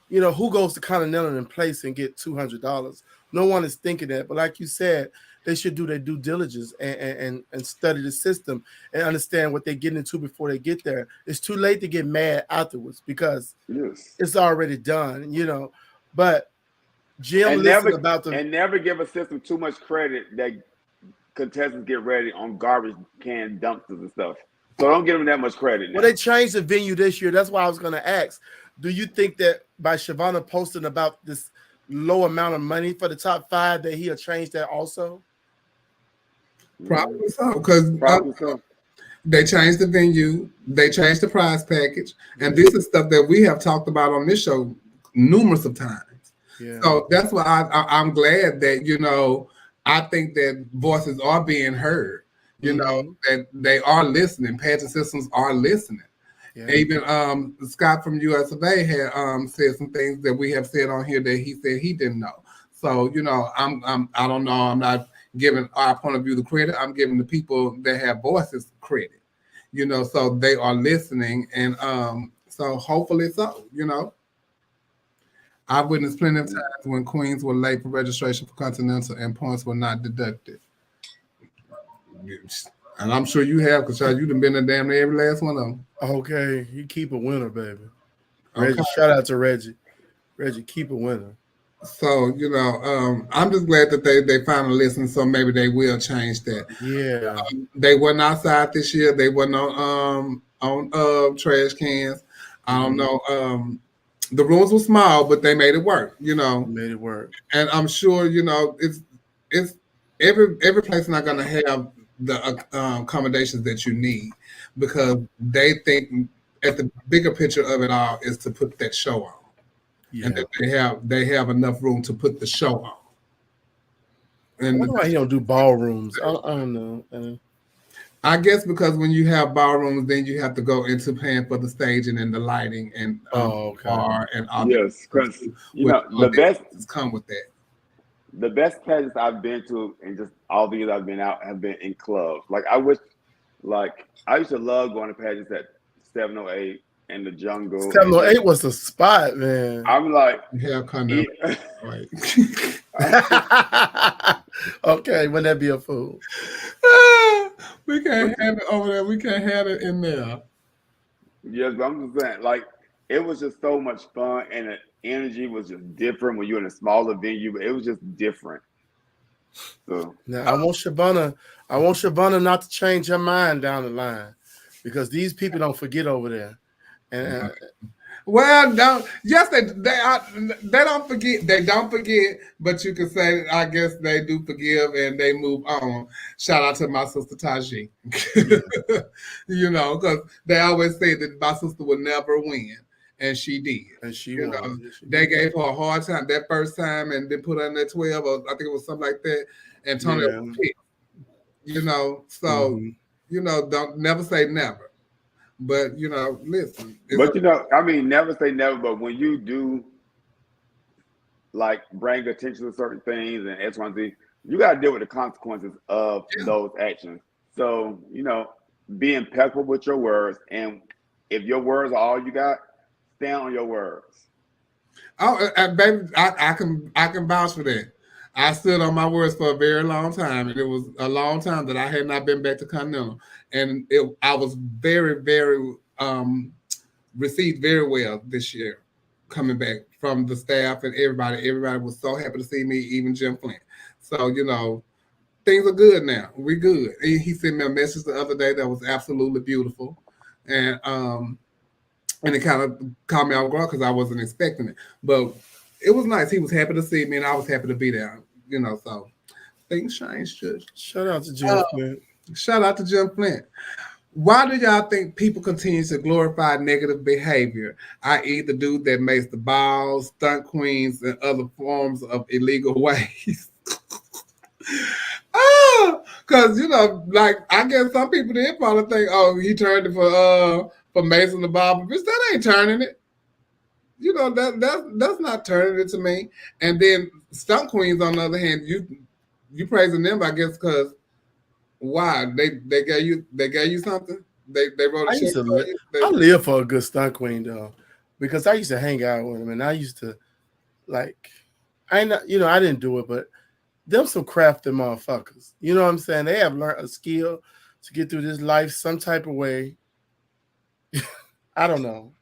who goes to Continental and place and get $200? No one is thinking that. But like you said, they should do their due diligence and study the system and understand what they get into before they get there. It's too late to get mad afterwards because it's already done, But Jim, never give a system too much credit that contestants get ready on garbage can dumpsters and stuff. So don't give them that much credit. Well, they changed the venue this year. That's why I was going to ask. Do you think that by Shavonna posting about this low amount of money for the top 5 that he'll change that also? Probably so, because they changed the venue, they changed the prize package, and this is stuff that we have talked about on this show numerous of times. Yeah. So that's why I'm glad that, I think that voices are being heard, that they are listening. Pageant systems are listening. Yeah. Even Scott from US of A had said some things that we have said on here that he said he didn't know. So, I don't know. I'm not giving our point of view the credit. I'm giving the people that have voices credit, so they are listening. And so hopefully so, I've witnessed plenty of times when queens were late for registration for Continental and points were not deducted. And I'm sure you have, because you've been there damn near every last one of them. Okay, you keep a winner, baby. Reggie, shout out to Reggie. Reggie, keep a winner. So, I'm just glad that they finally listened, so maybe they will change that. Yeah. They wasn't outside this year. They wasn't on trash cans. I don't know. The rooms were small, but they made it work, Made it work. And I'm sure, it's every place is not going to have the accommodations that you need, because they think at the bigger picture of it all is to put that show on. Yeah. And that they have enough room to put the show on. And I wonder why he don't do ballrooms. I don't know. I guess because when you have ballrooms, then you have to go into paying for the staging and the lighting and bar and all. Yes, because the best come with that. The best pageants I've been to, and just all the years I've been out, have been in clubs. I used to love going to pageants at 708 and the Jungle. 708 was the spot, man. I'm like, yeah, kind of. Okay, wouldn't that be a fool? We can't have it over there. We can't have it in there. Yes, but I'm just saying, it was just so much fun, and the energy was just different when you're in a smaller venue, but it was just different. So now I want Shavonna not to change her mind down the line, because these people don't forget over there. And well, they don't forget. They don't forget, but you can say, I guess they do forgive and they move on. Shout out to my sister Taji, because they always say that my sister would never win, and she did. And she won. They gave her a hard time that first time, and then put her in that 12. Or I think it was something like that. And Tony was pissed. So don't never say never. But listen. But never say never. But when you do bring attention to certain things and X, Y, Z, you got to deal with the consequences of those actions. So be impeccable with your words, and if your words are all you got, stand on your words. Oh, baby, I can vouch for that. I stood on my words for a very long time, and it was a long time that I had not been back to Continental, and I was very, very received very well this year, coming back from the staff and everybody. Everybody was so happy to see me, even Jim Flint. So things are good now. We're good. He sent me a message the other day that was absolutely beautiful, and it kind of caught me off guard because I wasn't expecting it, but it was nice. He was happy to see me, and I was happy to be there. So things changed. Shout out to Jim Flint. Shout out to Jim Flint. Why do y'all think people continue to glorify negative behavior, i.e. the dude that makes the balls, stunt queens, and other forms of illegal ways? Because I guess some people did probably think, oh, he turned it for Mason the Barber. Bitch, that ain't turning it. That's not turning it to me. And then stunt queens, on the other hand, you praising them, I guess, because why? They gave you something? They wrote a check for you? I live for a good stunt queen though, because I used to hang out with them, and I used to I didn't do it, but them some crafty motherfuckers. You know what I'm saying? They have learned a skill to get through this life some type of way. I don't know.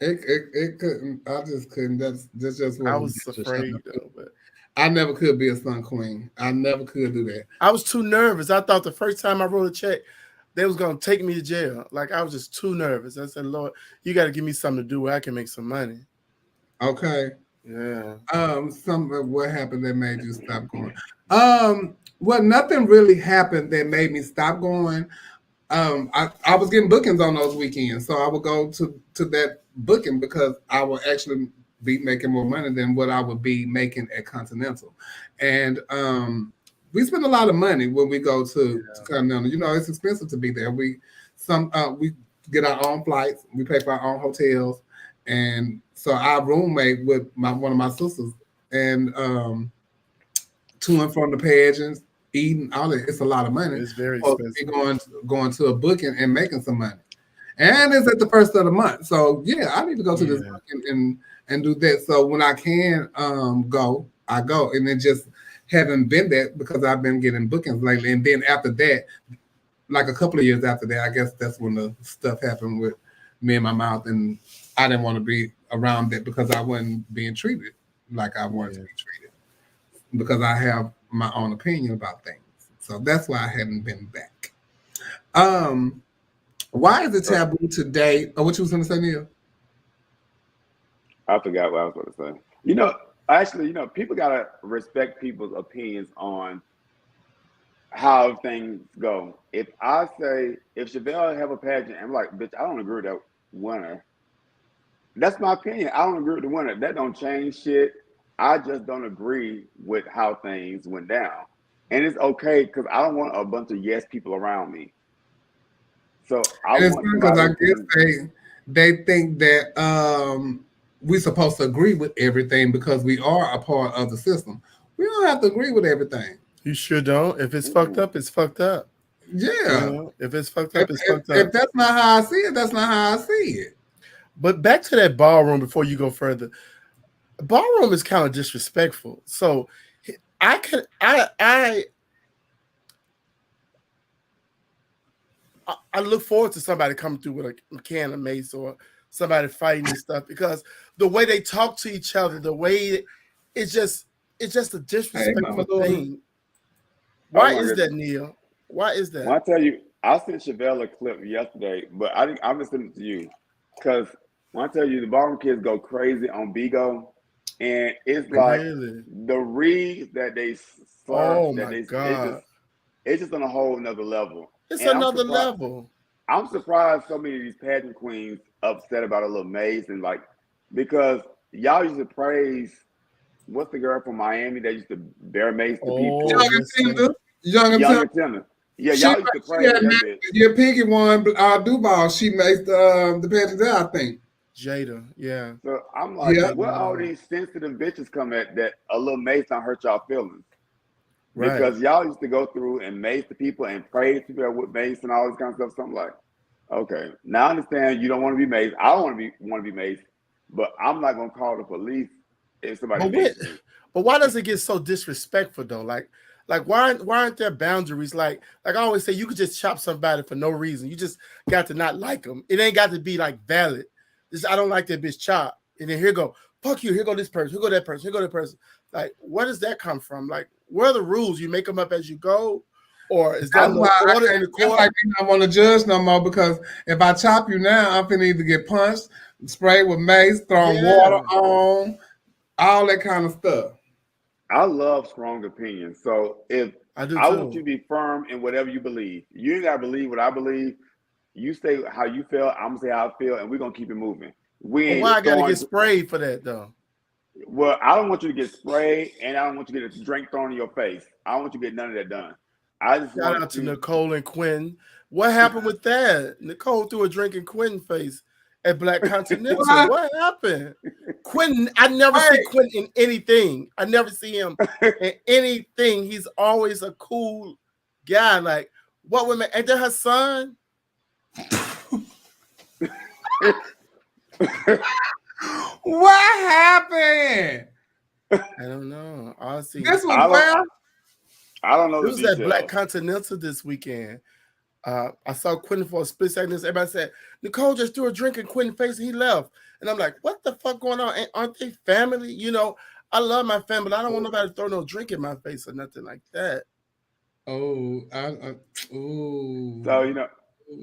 It couldn't. I just couldn't. That's just what I was afraid though, but I never could be a stunt queen. I never could do that. I was too nervous. I thought the first time I wrote a check, they was gonna take me to jail. Like I was just too nervous. I said, Lord, you got to give me something to do where I can make some money. Okay. Yeah. What happened that made you stop going? Well, nothing really happened that made me stop going. I was getting bookings on those weekends, so I would go to that booking because I would actually be making more money than what I would be making at Continental, and we spend a lot of money when we go to Continental. You know, it's expensive to be there. We get our own flights, we pay for our own hotels, and so I roommate with one of my sisters, and to and from the pageants, eating, all that. It's a lot of money. It's very expensive. Going to a booking and making some money, and it's at the first of the month. So yeah, I need to go to this booking and do that. So when I can go, I go, and then just haven't been there because I've been getting bookings lately. And then after that, like a couple of years after that, I guess that's when the stuff happened with me and my mouth, and I didn't want to be around that because I wasn't being treated like I wanted to be treated because I have my own opinion about things. So that's why I haven't been back. Why is it taboo today? Oh, what you was going to say, Neil? I forgot what I was going to say. You know, actually, you know, people got to respect people's opinions on how things go. If Chevelle have a pageant, I'm like, bitch, I don't agree with that winner. That's my opinion. I don't agree with the winner. That don't change shit. I just don't agree with how things went down. And it's okay because I don't want a bunch of yes people around me. So I guess they think that we're supposed to agree with everything because we are a part of the system. We don't have to agree with everything. You sure don't. If it's fucked up, it's fucked up. Yeah. You know, if it's fucked up, it's fucked up. If that's not how I see it, that's not how I see it. But back to that ballroom before you go further. Ballroom is kind of disrespectful. So I look forward to somebody coming through with a can of mace or somebody fighting and stuff because the way they talk to each other, the way it's just a disrespectful thing. Why is that, Neil? Why is that? Well, I tell you, I sent Chevelle a clip yesterday, but I'm gonna send it to you because when I tell you the ballroom kids go crazy on Bigo, and it's like the reads that they slur, oh my God. It's just on a whole another level. It's another level. I'm surprised so many of these pageant queens upset about a little mace and like because y'all used to praise what's the girl from Miami that used to bear mace to people? Young and Tender. Yeah, y'all used to praise that bitch. Your Piggy won Duval. She makes the pageant there, I think. Jada, yeah. So I'm like, where all these sensitive bitches come at that a little mace don't hurt y'all feelings? Right. Because y'all used to go through and mace the people and praise people with mace and all this kind of stuff. So I'm like, okay, now I understand you don't want to be maced. I don't want to be maced, but I'm not gonna call the police if somebody maced me. But why does it get so disrespectful though? Like why aren't there boundaries? Like I always say, you could just chop somebody for no reason. You just got to not like them. It ain't got to be like valid. I don't like that bitch chop. And then here go, fuck you. Here go this person. Here go that person. Here go that person. Like, where does that come from? Like, where are the rules? You make them up as you go? Or is that order in the court? I don't want to judge no more because if I chop you now, I'm finna either get punched, sprayed with mace, throwing water on, all that kind of stuff. I love strong opinions. So if I want you to be firm in whatever you believe. You ain't gotta believe what I believe. You say how you feel, I'm gonna say how I feel, and we're gonna keep it moving. Why I gotta get sprayed for that though? Well, I don't want you to get sprayed, and I don't want you to get a drink thrown in your face. I don't want you to get none of that done. I just shout out to Nicole and Quinn. What happened with that? Nicole threw a drink in Quinn's face at Black Continental. What happened? Quinn, I never see Quinn in anything. I never see him in anything. He's always a cool guy. Like, what women? Ain't that her son? What happened? I don't know. Honestly, this was where I don't know. It was at Black Continental this weekend. I saw Quentin for a split second. Everybody said Nicole just threw a drink in Quentin's face and he left. And I'm like, what the fuck going on? Aren't they family? You know, I love my family, but I don't want nobody to throw no drink in my face or nothing like that. So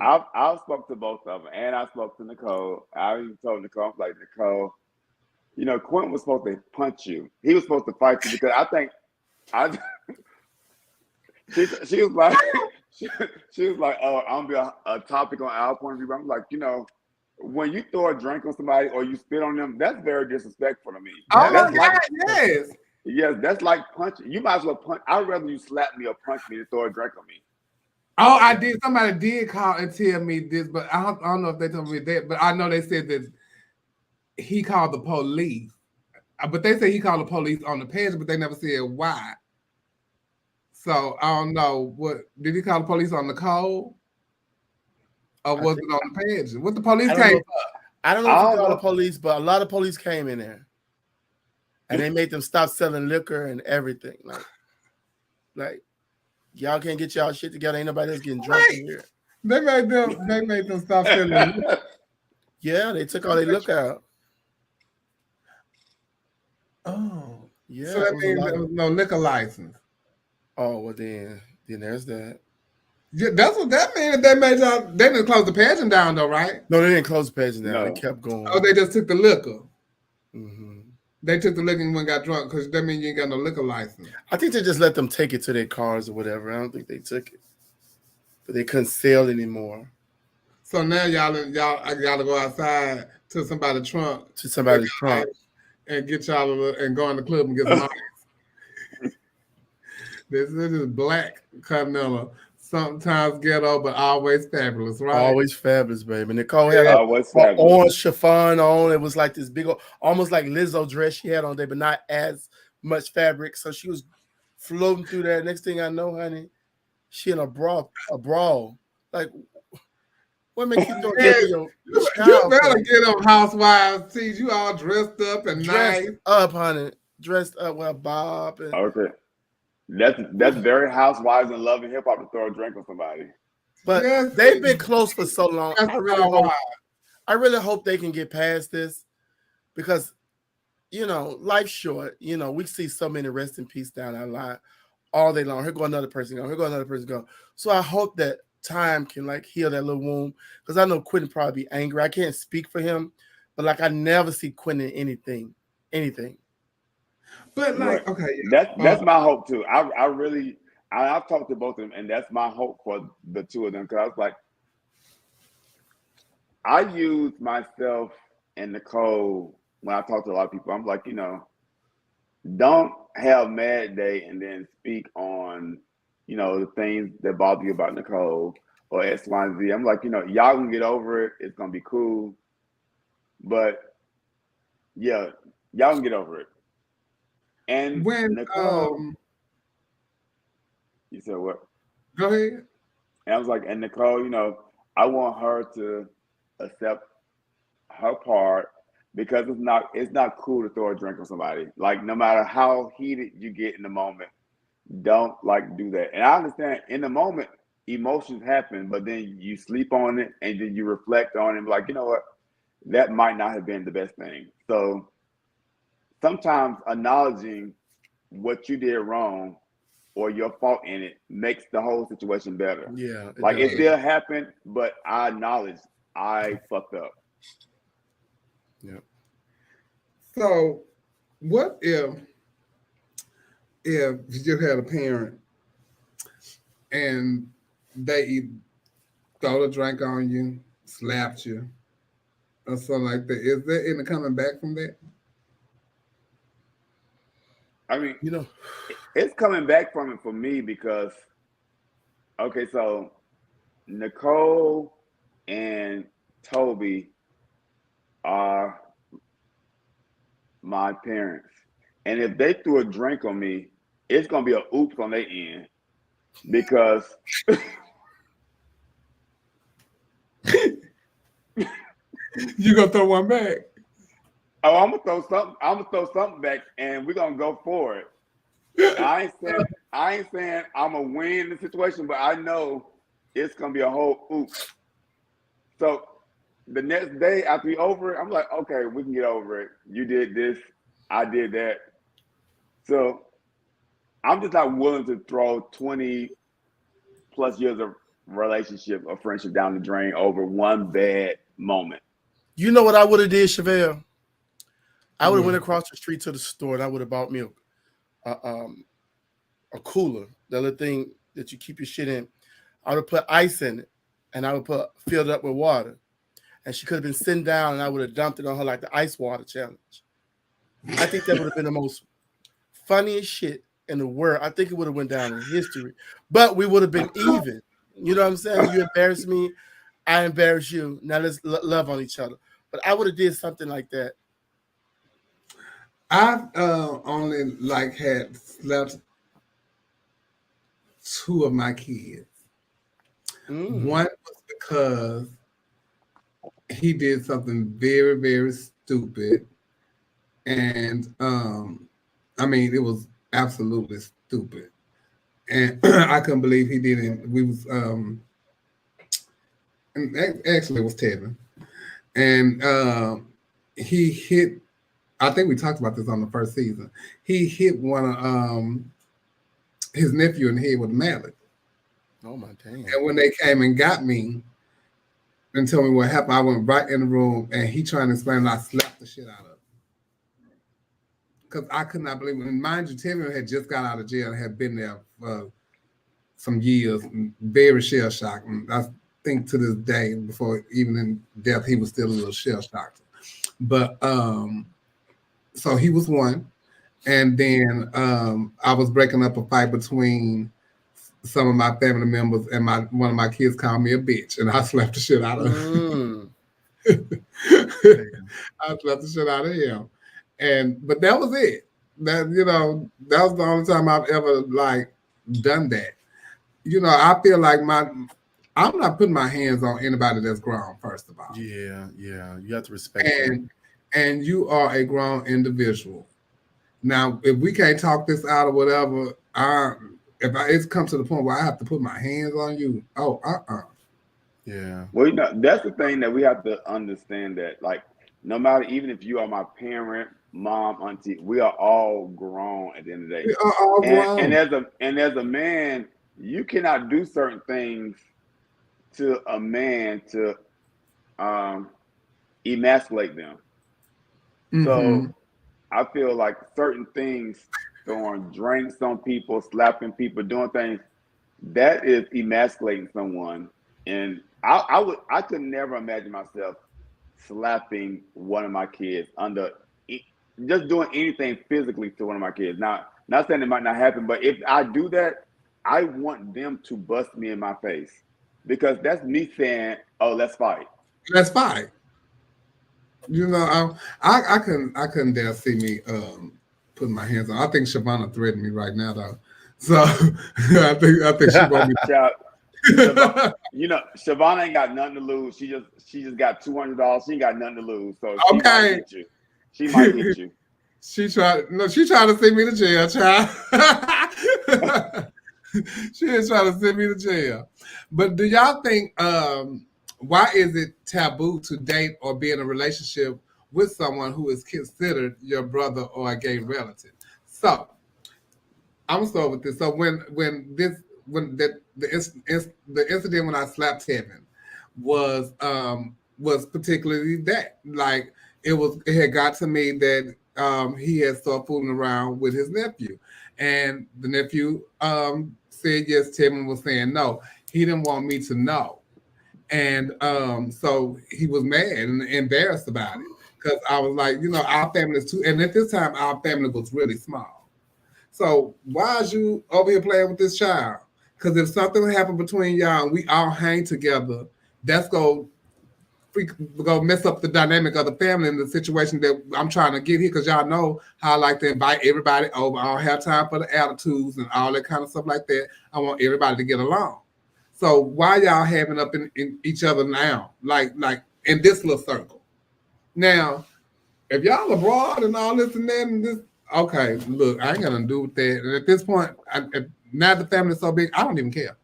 I spoke to both of them, and I spoke to Nicole. I even told Nicole, I was like, Nicole, you know, Quentin was supposed to punch you. He was supposed to fight you because I think she was like she was like, oh, I'm gonna be a topic on our point of view. I'm like, you know, when you throw a drink on somebody or you spit on them, that's very disrespectful to me. Oh That's my God, yes. Yes, that's like punching. You might as well punch. I'd rather you slap me or punch me than throw a drink on me. Oh, I did. Somebody did call and tell me this, but I don't know if they told me that. But I know they said that he called the police. But they say he called the police on the page, but they never said why. So I don't know. What did he call the police on Nicole? Or was it on the page? What the police came? I don't know if he called the police, but a lot of police came in there. And they made them stop selling liquor and everything. Like y'all can't get y'all shit together. Ain't nobody else getting drunk in here. They made them stop selling liquor. Yeah, they took all their liquor out. Oh. Yeah. So that means there was no liquor license. Oh, well then there's that. Yeah, that's what that means. They made y'all. They didn't close the pageant down though, right? No, they didn't close the pageant down. No. They kept going. Oh, they just took the liquor. Mm-hmm. They took the liquor and went and got drunk because that means you ain't got no liquor license. I think they just let them take it to their cars or whatever. I don't think they took it, but they couldn't sell anymore. So now y'all to go outside to somebody's trunk. And get y'all and go in the club and get some ice. This is Black Continental. Sometimes ghetto, but always fabulous, right? Always fabulous, baby. Nicole had an orange chiffon on. It was like this big, almost like Lizzo dress she had on there, but not as much fabric. So she was floating through there. Next thing I know, honey, she in a brawl. Like, what makes you doing that? You better get them housewives. See, you all dressed up and nice. Up, honey. Dressed up with a bob. And... Okay. That's very housewives and love and hip hop to throw a drink on somebody. But they've been close for so long. I really hope they can get past this because, you know, life's short. You know, we see so many rest in peace down our line all day long. Here go another person go. Here go another person go. So I hope that time can like heal that little wound because I know Quentin probably be angry. I can't speak for him, but like I never see Quentin in anything. But like, okay, that's my hope too. I've talked to both of them, and that's my hope for the two of them. Because I was like, I use myself and Nicole when I talk to a lot of people. I'm like, you know, don't have mad day and then speak on, you know, the things that bother you about Nicole or X, Y, and Z. I'm like, you know, y'all can get over it. It's gonna be cool. But yeah, y'all can get over it. And when Nicole, you said what? Go ahead. And I was like, and Nicole, you know, I want her to accept her part because it's not cool to throw a drink on somebody. Like no matter how heated you get in the moment, don't like do that. And I understand in the moment emotions happen, but then you sleep on it and then you reflect on it and be like, you know what, that might not have been the best thing. So sometimes acknowledging what you did wrong or your fault in it makes the whole situation better. Yeah. It still happened, but I acknowledge I fucked up. Yeah. So what if you just had a parent and they throw a drink on you, slapped you, or something like that? Is there any coming back from that? I mean, you know, it's coming back from it for me because, okay, so Nicole and Toby are my parents. And if they threw a drink on me, it's going to be a oops on their end because you going to throw one back? Oh, I'm gonna throw something back, and we're gonna go for it. I ain't saying I'm gonna win the situation, but I know it's gonna be a whole oops. So the next day after we over it, I'm like, okay, we can get over it. You did this, I did that. So I'm just not willing to throw 20 plus years of relationship or friendship down the drain over one bad moment. You know what I would have did, Chevelle? I would have went across the street to the store and I would have bought me a cooler, the little thing that you keep your shit in. I would have put ice in it and I would filled it up with water. And she could have been sitting down and I would have dumped it on her like the ice water challenge. I think that would have been the most funniest shit in the world. I think it would have went down in history. But we would have been even. You know what I'm saying? You embarrass me, I embarrass you. Now let's love on each other. But I would have did something like that. I've only had slept 2 of my kids. One was because he did something very, very stupid. And I mean, it was absolutely stupid. And I couldn't believe he didn't. We was and actually it was Tevin. And he hit, I think we talked about this on the first season. He hit one of his nephew in the head with a mallet. Oh my damn. And when they came and got me and told me what happened, I went right in the room and he trying to explain, and I slapped the shit out of him. Because I could not believe it. And mind you, Tevin had just got out of jail and had been there for some years, very shell-shocked. And I think to this day, before even in death, he was still a little shell-shocked. But so he was one. And then I was breaking up a fight between some of my family members, and one of my kids called me a bitch, and I slapped the shit out of him. I slapped the shit out of him. But that was it. That was the only time I've ever done that. I feel like I'm not putting my hands on anybody that's grown, first of all. Yeah. You have to respect it. And you are a grown individual. Now, if we can't talk this out or whatever, it's come to the point where I have to put my hands on you. Yeah. Well, that's the thing that we have to understand, that no matter, even if you are my parent, mom, auntie, we are all grown at the end of the day. We are all grown. And as a man, you cannot do certain things to a man to emasculate them. Mm-hmm. So I feel like certain things, throwing drinks on people, slapping people, doing things, that is emasculating someone. And I could never imagine myself slapping one of my kids just doing anything physically to one of my kids. Now, not saying it might not happen, but if I do that, I want them to bust me in my face, because that's me saying, "Oh, let's fight." Let's fight. I couldn't dare see me putting my hands on. I think Shavonna threatened me right now, though. So I think she won't be. Shavonna ain't got nothing to lose. She just got $200. She ain't got nothing to lose. So she might hit you. She might hit you. She tried to send me to jail, child. She is trying to send me to jail. But do y'all think why is it taboo to date or be in a relationship with someone who is considered your brother or a gay relative? So I'm gonna start with this. So when the incident when I slapped Tevin was particularly that, it had got to me that he had started fooling around with his nephew, and the nephew said yes. Tevin was saying no. He didn't want me to know. And so he was mad and embarrassed about it, because I was like, our family is too, and at this time, our family was really small. So why is you over here playing with this child? Because if something happened between y'all and we all hang together, that's go mess up the dynamic of the family and the situation that I'm trying to get here, because y'all know how I like to invite everybody over. I don't have time for the attitudes and all that kind of stuff like that. I want everybody to get along. So why y'all having up in each other now, like in this little circle? Now, if y'all abroad and all this and that and this, okay, look, I ain't gonna do with that. And at this point, now the family's so big, I don't even care.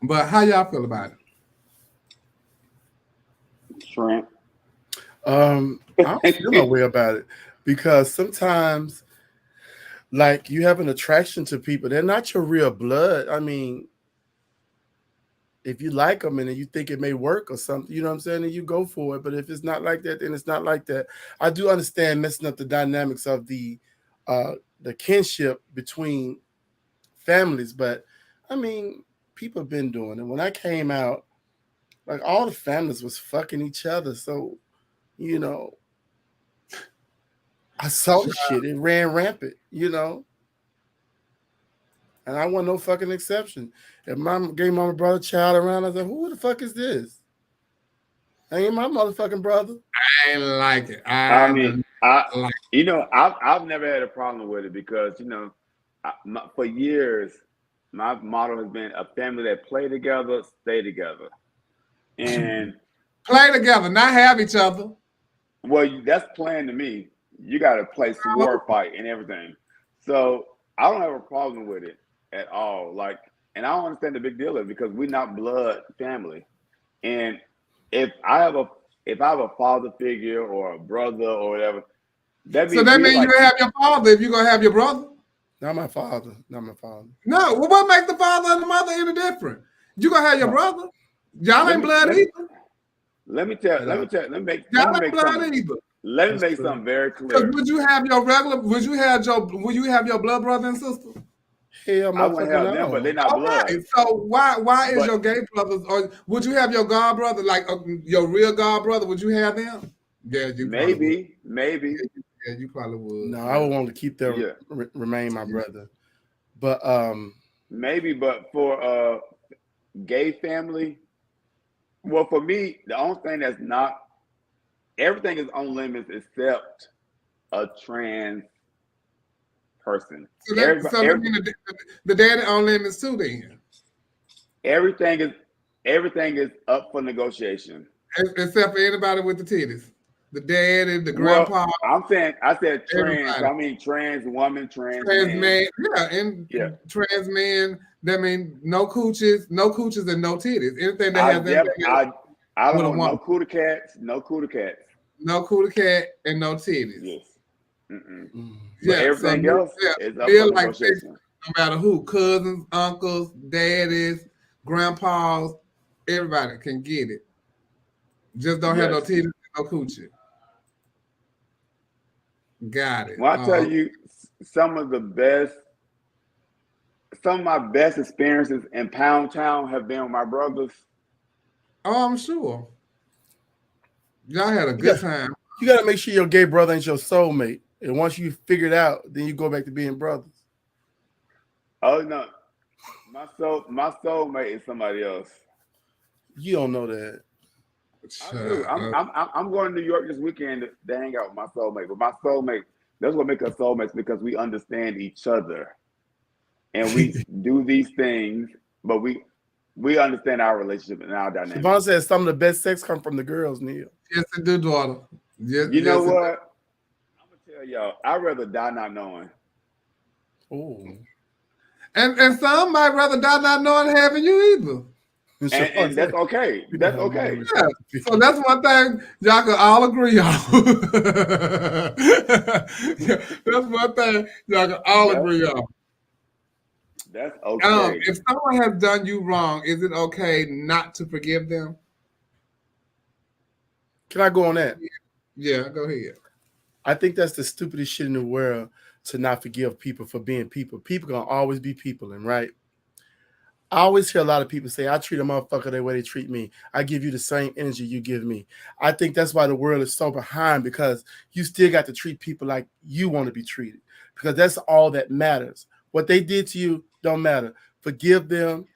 But how y'all feel about it? Shrimp. I don't feel no way about it, because sometimes, you have an attraction to people. They're not your real blood. I mean, if you like them and you think it may work or something, you know what I'm saying, then you go for it. But if it's not like that, then it's not like that. I do understand messing up the dynamics of the kinship between families, but I mean, people have been doing it. When I came out, like all the families was fucking each other. So, you know, I saw the shit. It ran rampant, you know. And I wasn't no fucking exception. If mom gave mama brother child around, I said, who the fuck is this? I ain't my motherfucking brother. I ain't like it. I've never had a problem with it because, you know, for years, my motto has been a family that play together, stay together. And play together, not have each other. Well, that's playing to me. You got to play sword fight and everything. So I don't have a problem with it at all. Like, and I don't understand the big deal of it because we're not blood family. And if I have a father figure or a brother or whatever, that means you have your father if you're gonna have your brother. Not my father. Not my father. No, well, what makes the father and the mother any different? You gonna have your brother. Y'all ain't blood either. Let me make something very clear. Would you have your blood brother and sister? Hell, I wouldn't have them, but they're not blood. Right. So why is your gay brothers, or would you have your god brother, like your real god brother? Would you have them? Yeah, you maybe. Yeah, you probably would. No, I would want to keep them remain my brother. But maybe, but for gay family, well, for me, the only thing that's not, everything is on limits except a trans person. So the daddy on limits too then. Everything is up for negotiation. Except for anybody with the titties. The daddy, the grandpa. I said trans. Everybody. I mean trans woman, trans man. Yeah, trans men. That mean no cooches and no titties. Anything that has that. I don't know. No cooter cats. No cooter and no titties. Yes. Yeah. Everything else is up for negotiation. No matter who, cousins, uncles, daddies, grandpas, everybody can get it. Just don't have no titties and no coochie. Got it. Well, I tell you, some of my best experiences in Pound Town have been with my brothers. Oh, I'm sure. Y'all had a good time. You got to make sure your gay brother ain't your soulmate. And once you figure it out, then you go back to being brothers. Oh, no. My soulmate is somebody else. You don't know that. I'm going to New York this weekend to hang out with my soulmate. But my soulmate, that's what makes us soulmates, because we understand each other. And we do these things, but we understand our relationship and our dynamic. Siobhan says some of the best sex come from the girls, Neil. Yes, it do, daughter. Yes, you know what? I'm going to tell y'all, I'd rather die not knowing. Oh. And some might rather die not knowing having you either. And that's okay. That's okay. Yeah. So that's one thing y'all can all agree on. That's one thing y'all can all agree on. That's okay. If someone has done you wrong, is it okay not to forgive them? Can I go on that? Yeah, go ahead. I think that's the stupidest shit in the world, to not forgive people for being people. People gonna always be people, and right? I always hear a lot of people say, I treat a motherfucker the way they treat me. I give you the same energy you give me. I think that's why the world is so behind, because you still got to treat people like you want to be treated, because that's all that matters. What they did to you don't matter. Forgive them.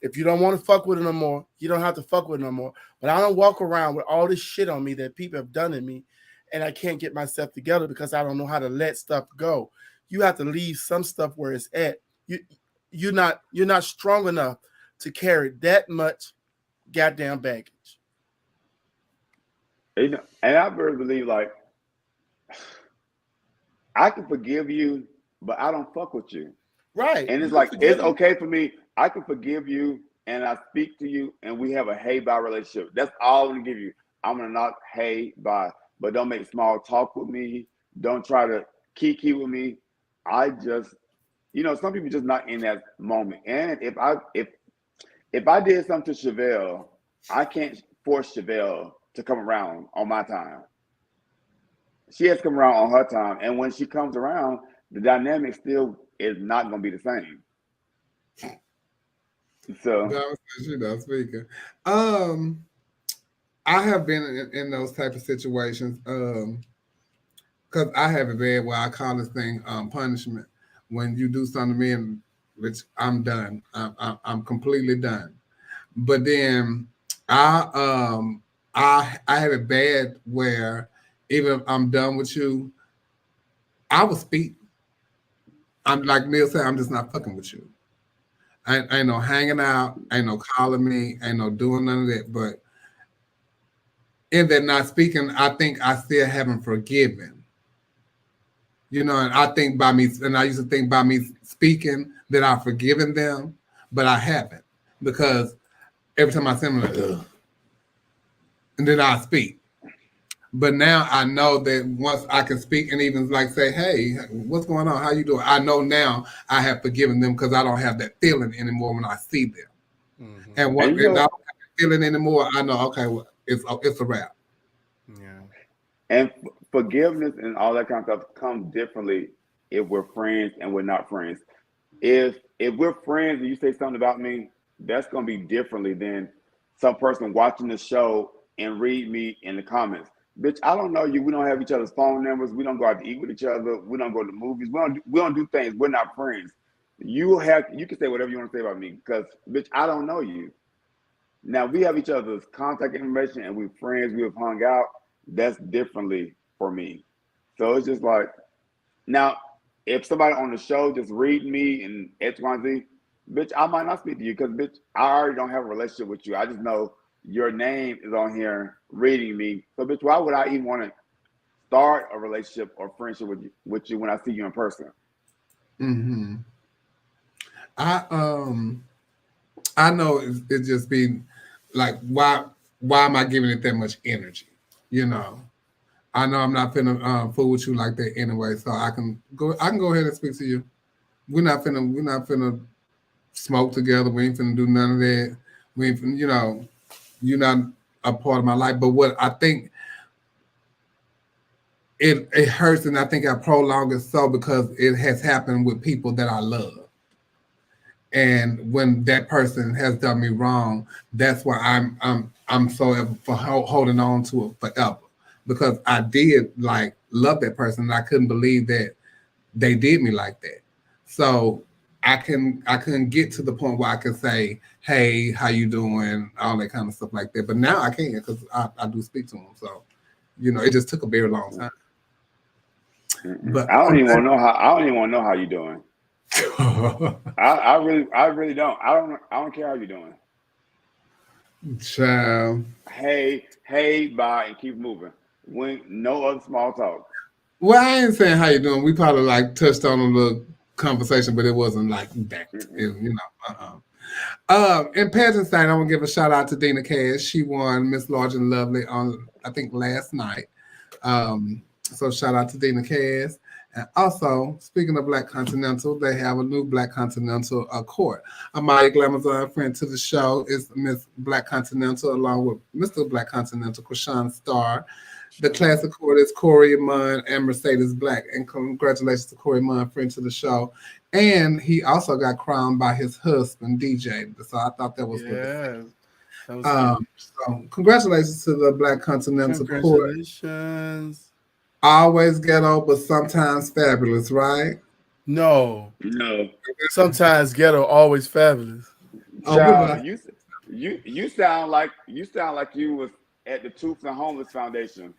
If you don't want to fuck with them no more, you don't have to fuck with them no more. But I don't walk around with all this shit on me that people have done to me, and I can't get myself together because I don't know how to let stuff go. You have to leave some stuff where it's at. You're not strong enough to carry that much goddamn baggage. And I really believe, like, I can forgive you, but I don't fuck with you. Right. And it's like, it's okay for me. I can forgive you and I speak to you and we have a hey-bye relationship. That's all I'm gonna give you. I'm gonna not hey-bye, but don't make small talk with me. Don't try to kiki with me. I just, some people just not in that moment. And if if I did something to Chevelle, I can't force Chevelle to come around on my time. She has to come around on her time, and when she comes around, the dynamic still is not going to be the same. So she's not speaking. I have been in those type of situations because I have a bad where I call this thing punishment. When you do something to me, and which I'm done, I'm completely done. But then I have it bad where even if I'm done with you, I will speak. I'm like Neil said, I'm just not fucking with you. Ain't no hanging out, ain't no calling me, ain't no doing none of that. But in that not speaking, I think I still haven't forgiven. You know, and I think by me, and I used to think by me speaking that I've forgiven them, but I haven't. Because every time I see them, I'm like, ugh. And then I speak. But now I know that once I can speak and even like say, hey, what's going on? How you doing? I know now I have forgiven them because I don't have that feeling anymore when I see them. Mm-hmm. And when I don't have that feeling anymore, I know, okay, well, it's a wrap. Yeah. And forgiveness and all that kind of stuff comes differently if we're friends and we're not friends. If we're friends and you say something about me, that's going to be differently than some person watching the show and read me in the comments. Bitch, I don't know you. We don't have each other's phone numbers. We don't go out to eat with each other. We don't go to movies. We don't do things. We're not friends. You can say whatever you want to say about me because, bitch, I don't know you. Now we have each other's contact information and we're friends. We have hung out. That's differently for me. So it's just like, now if somebody on the show just read me and X, Y, Z, bitch, I might not speak to you because, bitch, I already don't have a relationship with you. I just know your name is on here reading me. So, bitch, why would I even want to start a relationship or friendship with you when I see you in person? Mm-hmm. I know it just be like, why am I giving it that much energy? You know, I know I'm not finna fool with you like that anyway. So I can go ahead and speak to you. We're not finna smoke together. We ain't finna do none of that. We ain't finna, you know, you're not a part of my life. But what I think it hurts, and I think I prolong it so because it has happened with people that I love. And when that person has done me wrong, that's why I'm so for holding on to it forever. Because I did like love that person, and I couldn't believe that they did me like that. So I couldn't get to the point where I could say, hey, how you doing? All that kind of stuff like that. But now I can because I do speak to them. So, you know, it just took a very long time. But I don't even want to know how you're doing. I really don't. I don't care how you're doing. Child. Hey, bye, and keep moving. No other small talk. Well, I ain't saying how you doing. We probably like touched on a little conversation, but it wasn't like that. You know, in pageant side, I want to give a shout out to Dina Cash. She won Miss Large and Lovely on, I think, last night. So shout out to Dina Cash. And also, speaking of Black Continental, they have a new Black Continental court. My Glamazon friend to the show is Miss Black Continental, along with Mr. Black Continental, Krishan Starr. The classic court is Corey Munn and Mercedes Black. And congratulations to Corey Munn, friend to the show. And he also got crowned by his husband, DJ. So I thought that was good. So congratulations to the Black Continental court. Congratulations. Always ghetto, but sometimes fabulous, right? No. Sometimes ghetto, always fabulous. Child, you sound like you was at the Tooth and Homeless Foundation.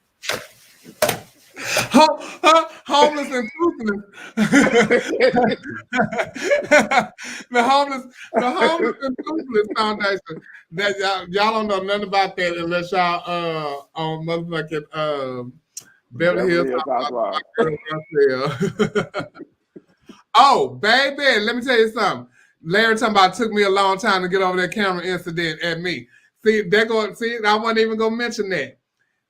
Homeless and toothless. the homeless and toothless foundation. That y'all don't know nothing about that unless y'all on motherfucking Beverly Hills. Oh, baby, let me tell you something. Larry talking about it took me a long time to get over that camera incident at me. See, I wasn't even gonna mention that.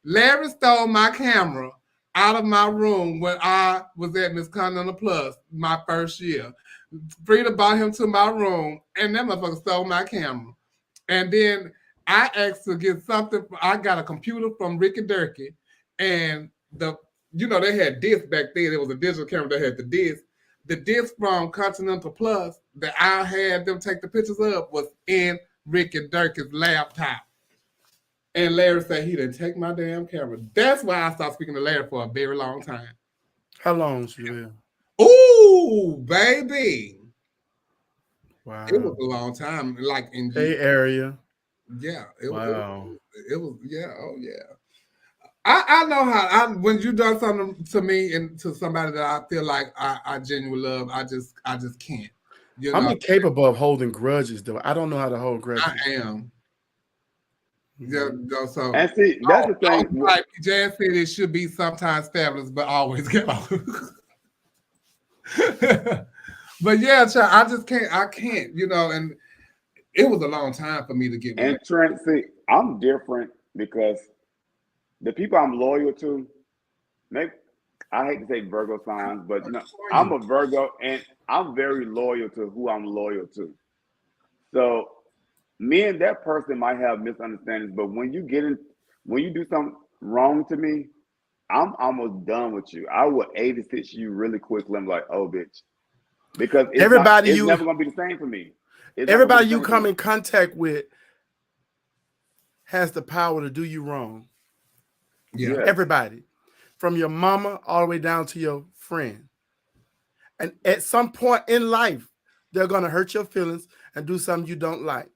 Larry stole my camera out of my room when I was at Miss Continental Plus my first year. Frida brought him to my room, and that motherfucker stole my camera. And then I asked to get something. I got a computer from Ricky Durkee, and they had discs back then. It was a digital camera that had the disc. The disc from Continental Plus that I had them take the pictures of was in Ricky Durkee's laptop. And Larry said he didn't take my damn camera. That's why I stopped speaking to Larry for a very long time. How long, Sherelle? Ooh, baby. Wow. It was a long time. Like in Bay Area. Yeah. Wow. It was, yeah. Oh, yeah. I know how when you done something to me and to somebody that I feel like I genuinely love, I just can't. I'm incapable of holding grudges, though. I don't know how to hold grudges. I am. Yeah, so and see, that's the thing. Like Jazz said, it should be sometimes fabulous, but always get off. But yeah, child, I just can't. I can't, and it was a long time for me to get. And Trent, see, I'm different because the people I'm loyal to, I hate to say Virgo signs, but I'm a Virgo and I'm very loyal to who I'm loyal to. So me and that person might have misunderstandings, but when you do something wrong to me, I'm almost done with you. I will 86 you really quickly. I'm like, oh, bitch. Because it's never going to be the same for me. Everybody you come in contact with has the power to do you wrong. Yeah. Everybody. From your mama all the way down to your friend. And at some point in life, they're going to hurt your feelings and do something you don't like.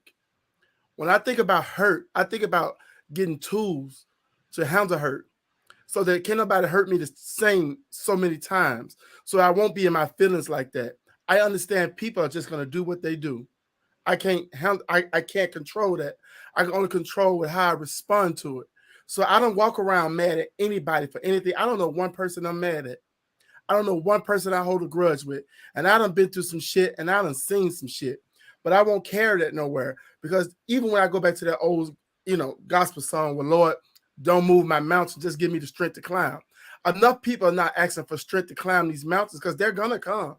When I think about hurt, I think about getting tools to handle hurt so that can't nobody hurt me the same so many times. So I won't be in my feelings like that. I understand people are just going to do what they do. I can't control that. I can only control how I respond to it. So I don't walk around mad at anybody for anything. I don't know one person I'm mad at. I don't know one person I hold a grudge with. And I done been through some shit and I done seen some shit. But I won't carry that nowhere. Because even when I go back to that old, gospel song where Lord, don't move my mountain, just give me the strength to climb. Enough people are not asking for strength to climb these mountains because they're going to come.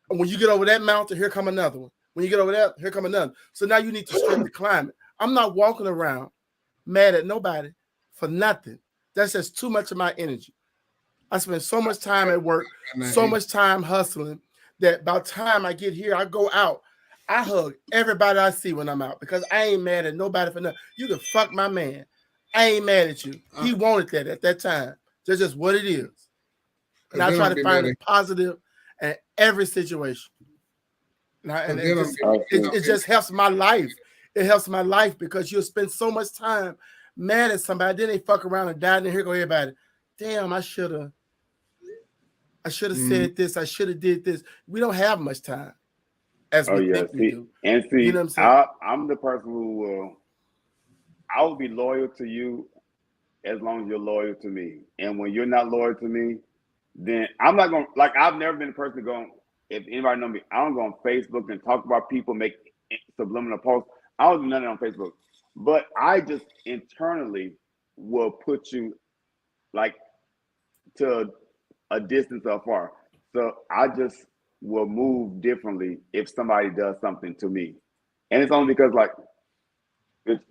And when you get over that mountain, here come another one. When you get over that, here come another. So now you need the strength to climb it. I'm not walking around mad at nobody for nothing. That's just too much of my energy. I spend so much time at work, so much time hustling that by the time I get here, I go out. I hug everybody I see when I'm out because I ain't mad at nobody for nothing. You can fuck my man. I ain't mad at you. He wanted that at that time. That's just what it is. And I try to find a positive in every situation. And it just helps my life. It helps my life because you'll spend so much time mad at somebody, then they fuck around and die, and then here go everybody. Damn, I should have said this. I should have did this. We don't have much time as we think we do. And see, you know what I'm saying? I'm the person who I will be loyal to you as long as you're loyal to me. And when you're not loyal to me, then I'm not going to, I've never been a person to go, if anybody know me, I don't go on Facebook and talk about people, make subliminal posts. I don't do nothing on Facebook. But I just internally will put you to a distance afar. So I just will move differently if somebody does something to me. And it's only because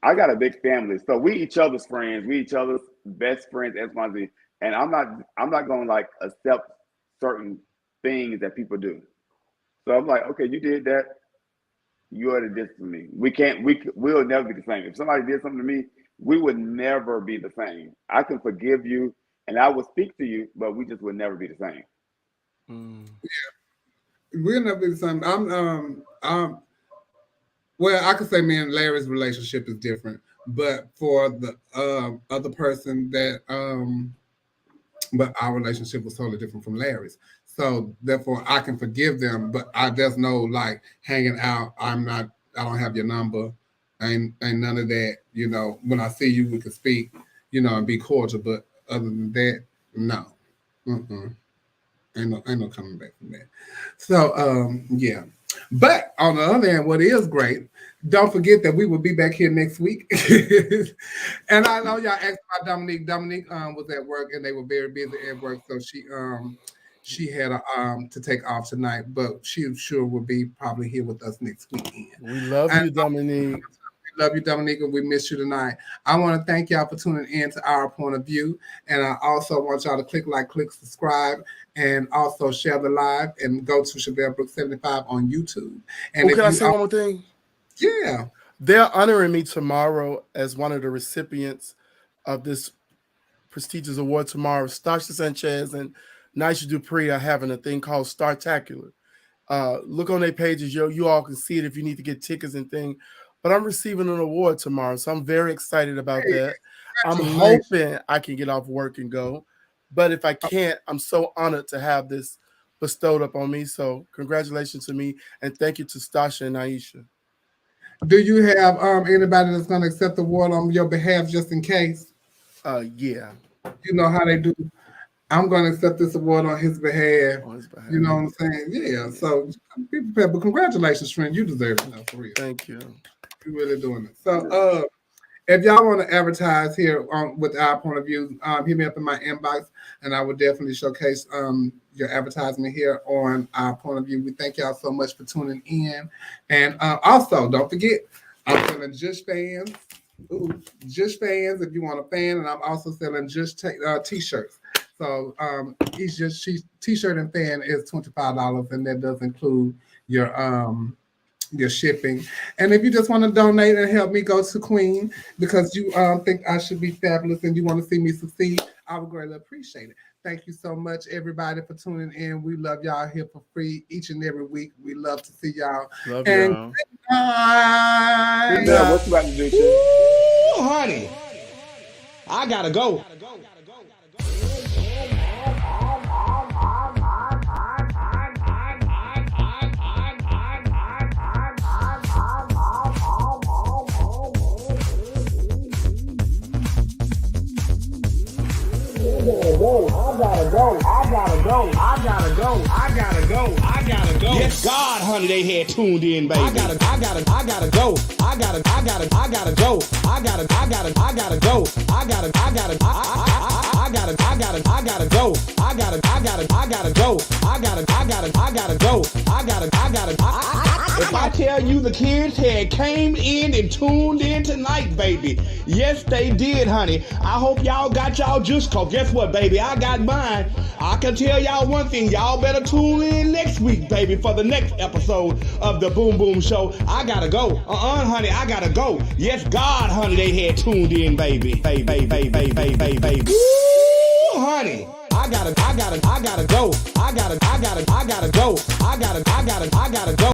I got a big family. So we each other's friends, we each other's best friends, XYZ. And I'm not going to accept certain things that people do. So I'm like, okay, you did that. You're at a distance from me. We'll never be the same. If somebody did something to me, we would never be the same. I can forgive you and I will speak to you, but we just would never be the same. Yeah. We'll never be the same. Well, I could say me and Larry's relationship is different, but for the other person but our relationship was totally different from Larry's. So therefore I can forgive them, but there's no hanging out. I don't have your number. Ain't none of that. When I see you, we can speak, and be cordial. But other than that, no. Ain't no coming back from that. So yeah. But on the other hand, what is great, don't forget that we will be back here next week. And I know y'all asked about Dominique. Dominique was at work and they were very busy at work. So she had to take off tonight, but she sure will be probably here with us next weekend. We love you, Dominique. love you, Dominica. We miss you tonight. I want to thank y'all for tuning in to Our Point of View. And I also want y'all to click subscribe, and also share the live and go to Chevelle Brooks 75 on YouTube. And can I say one more thing? Yeah. They're honoring me tomorrow as one of the recipients of this prestigious award tomorrow. Stasha Sanchez and Nisha Dupree are having a thing called Startacular. Look on their pages. You all can see it if you need to get tickets and things. But I'm receiving an award tomorrow, so I'm very excited about that. I'm hoping I can get off work and go. But if I can't, I'm so honored to have this bestowed upon me. So congratulations to me, and thank you to Stasha and Aisha. Do you have anybody that's going to accept the award on your behalf just in case? Yeah. You know how they do. I'm going to accept this award on his behalf. You know what I'm saying? Yeah. So be prepared. But congratulations, friend. You deserve it. For real. Thank you. You're really doing it. So if y'all want to advertise here with Our Point of View, hit me up in my inbox, and I will definitely showcase your advertisement here on Our Point of View. We thank y'all so much for tuning in. And also, don't forget, I'm selling Just Fans. Just Fans if you want a fan, and I'm also selling Just T-shirts. So each Just T-shirt and fan is $25, and that does include your shipping. And if you just want to donate and help me go to Queen because you think I should be fabulous and you want to see me succeed, I would greatly appreciate it. Thank you so much, everybody, for tuning in. We love y'all here for free each and every week. We love to see y'all. Love y'all. Good night. What's about to do, Ooh, honey, I gotta go. I gotta go. Yes, God, honey, they had tuned in, baby. I gotta go. I gotta go. I gotta go. I gotta go. I gotta go. I gotta go. I gotta go. If I tell you the kids had came in and tuned in tonight, baby. Yes, they did, honey. I hope y'all got y'all juice, cause guess what, baby? I got mine. I can tell y'all one thing. Y'all better tune in next week, baby, for the next episode of the Boom Boom Show. I gotta go. Honey, I gotta go. Yes, God, honey, they had tuned in, baby. Baby. Ooh, honey. I gotta go. I gotta go. I gotta go.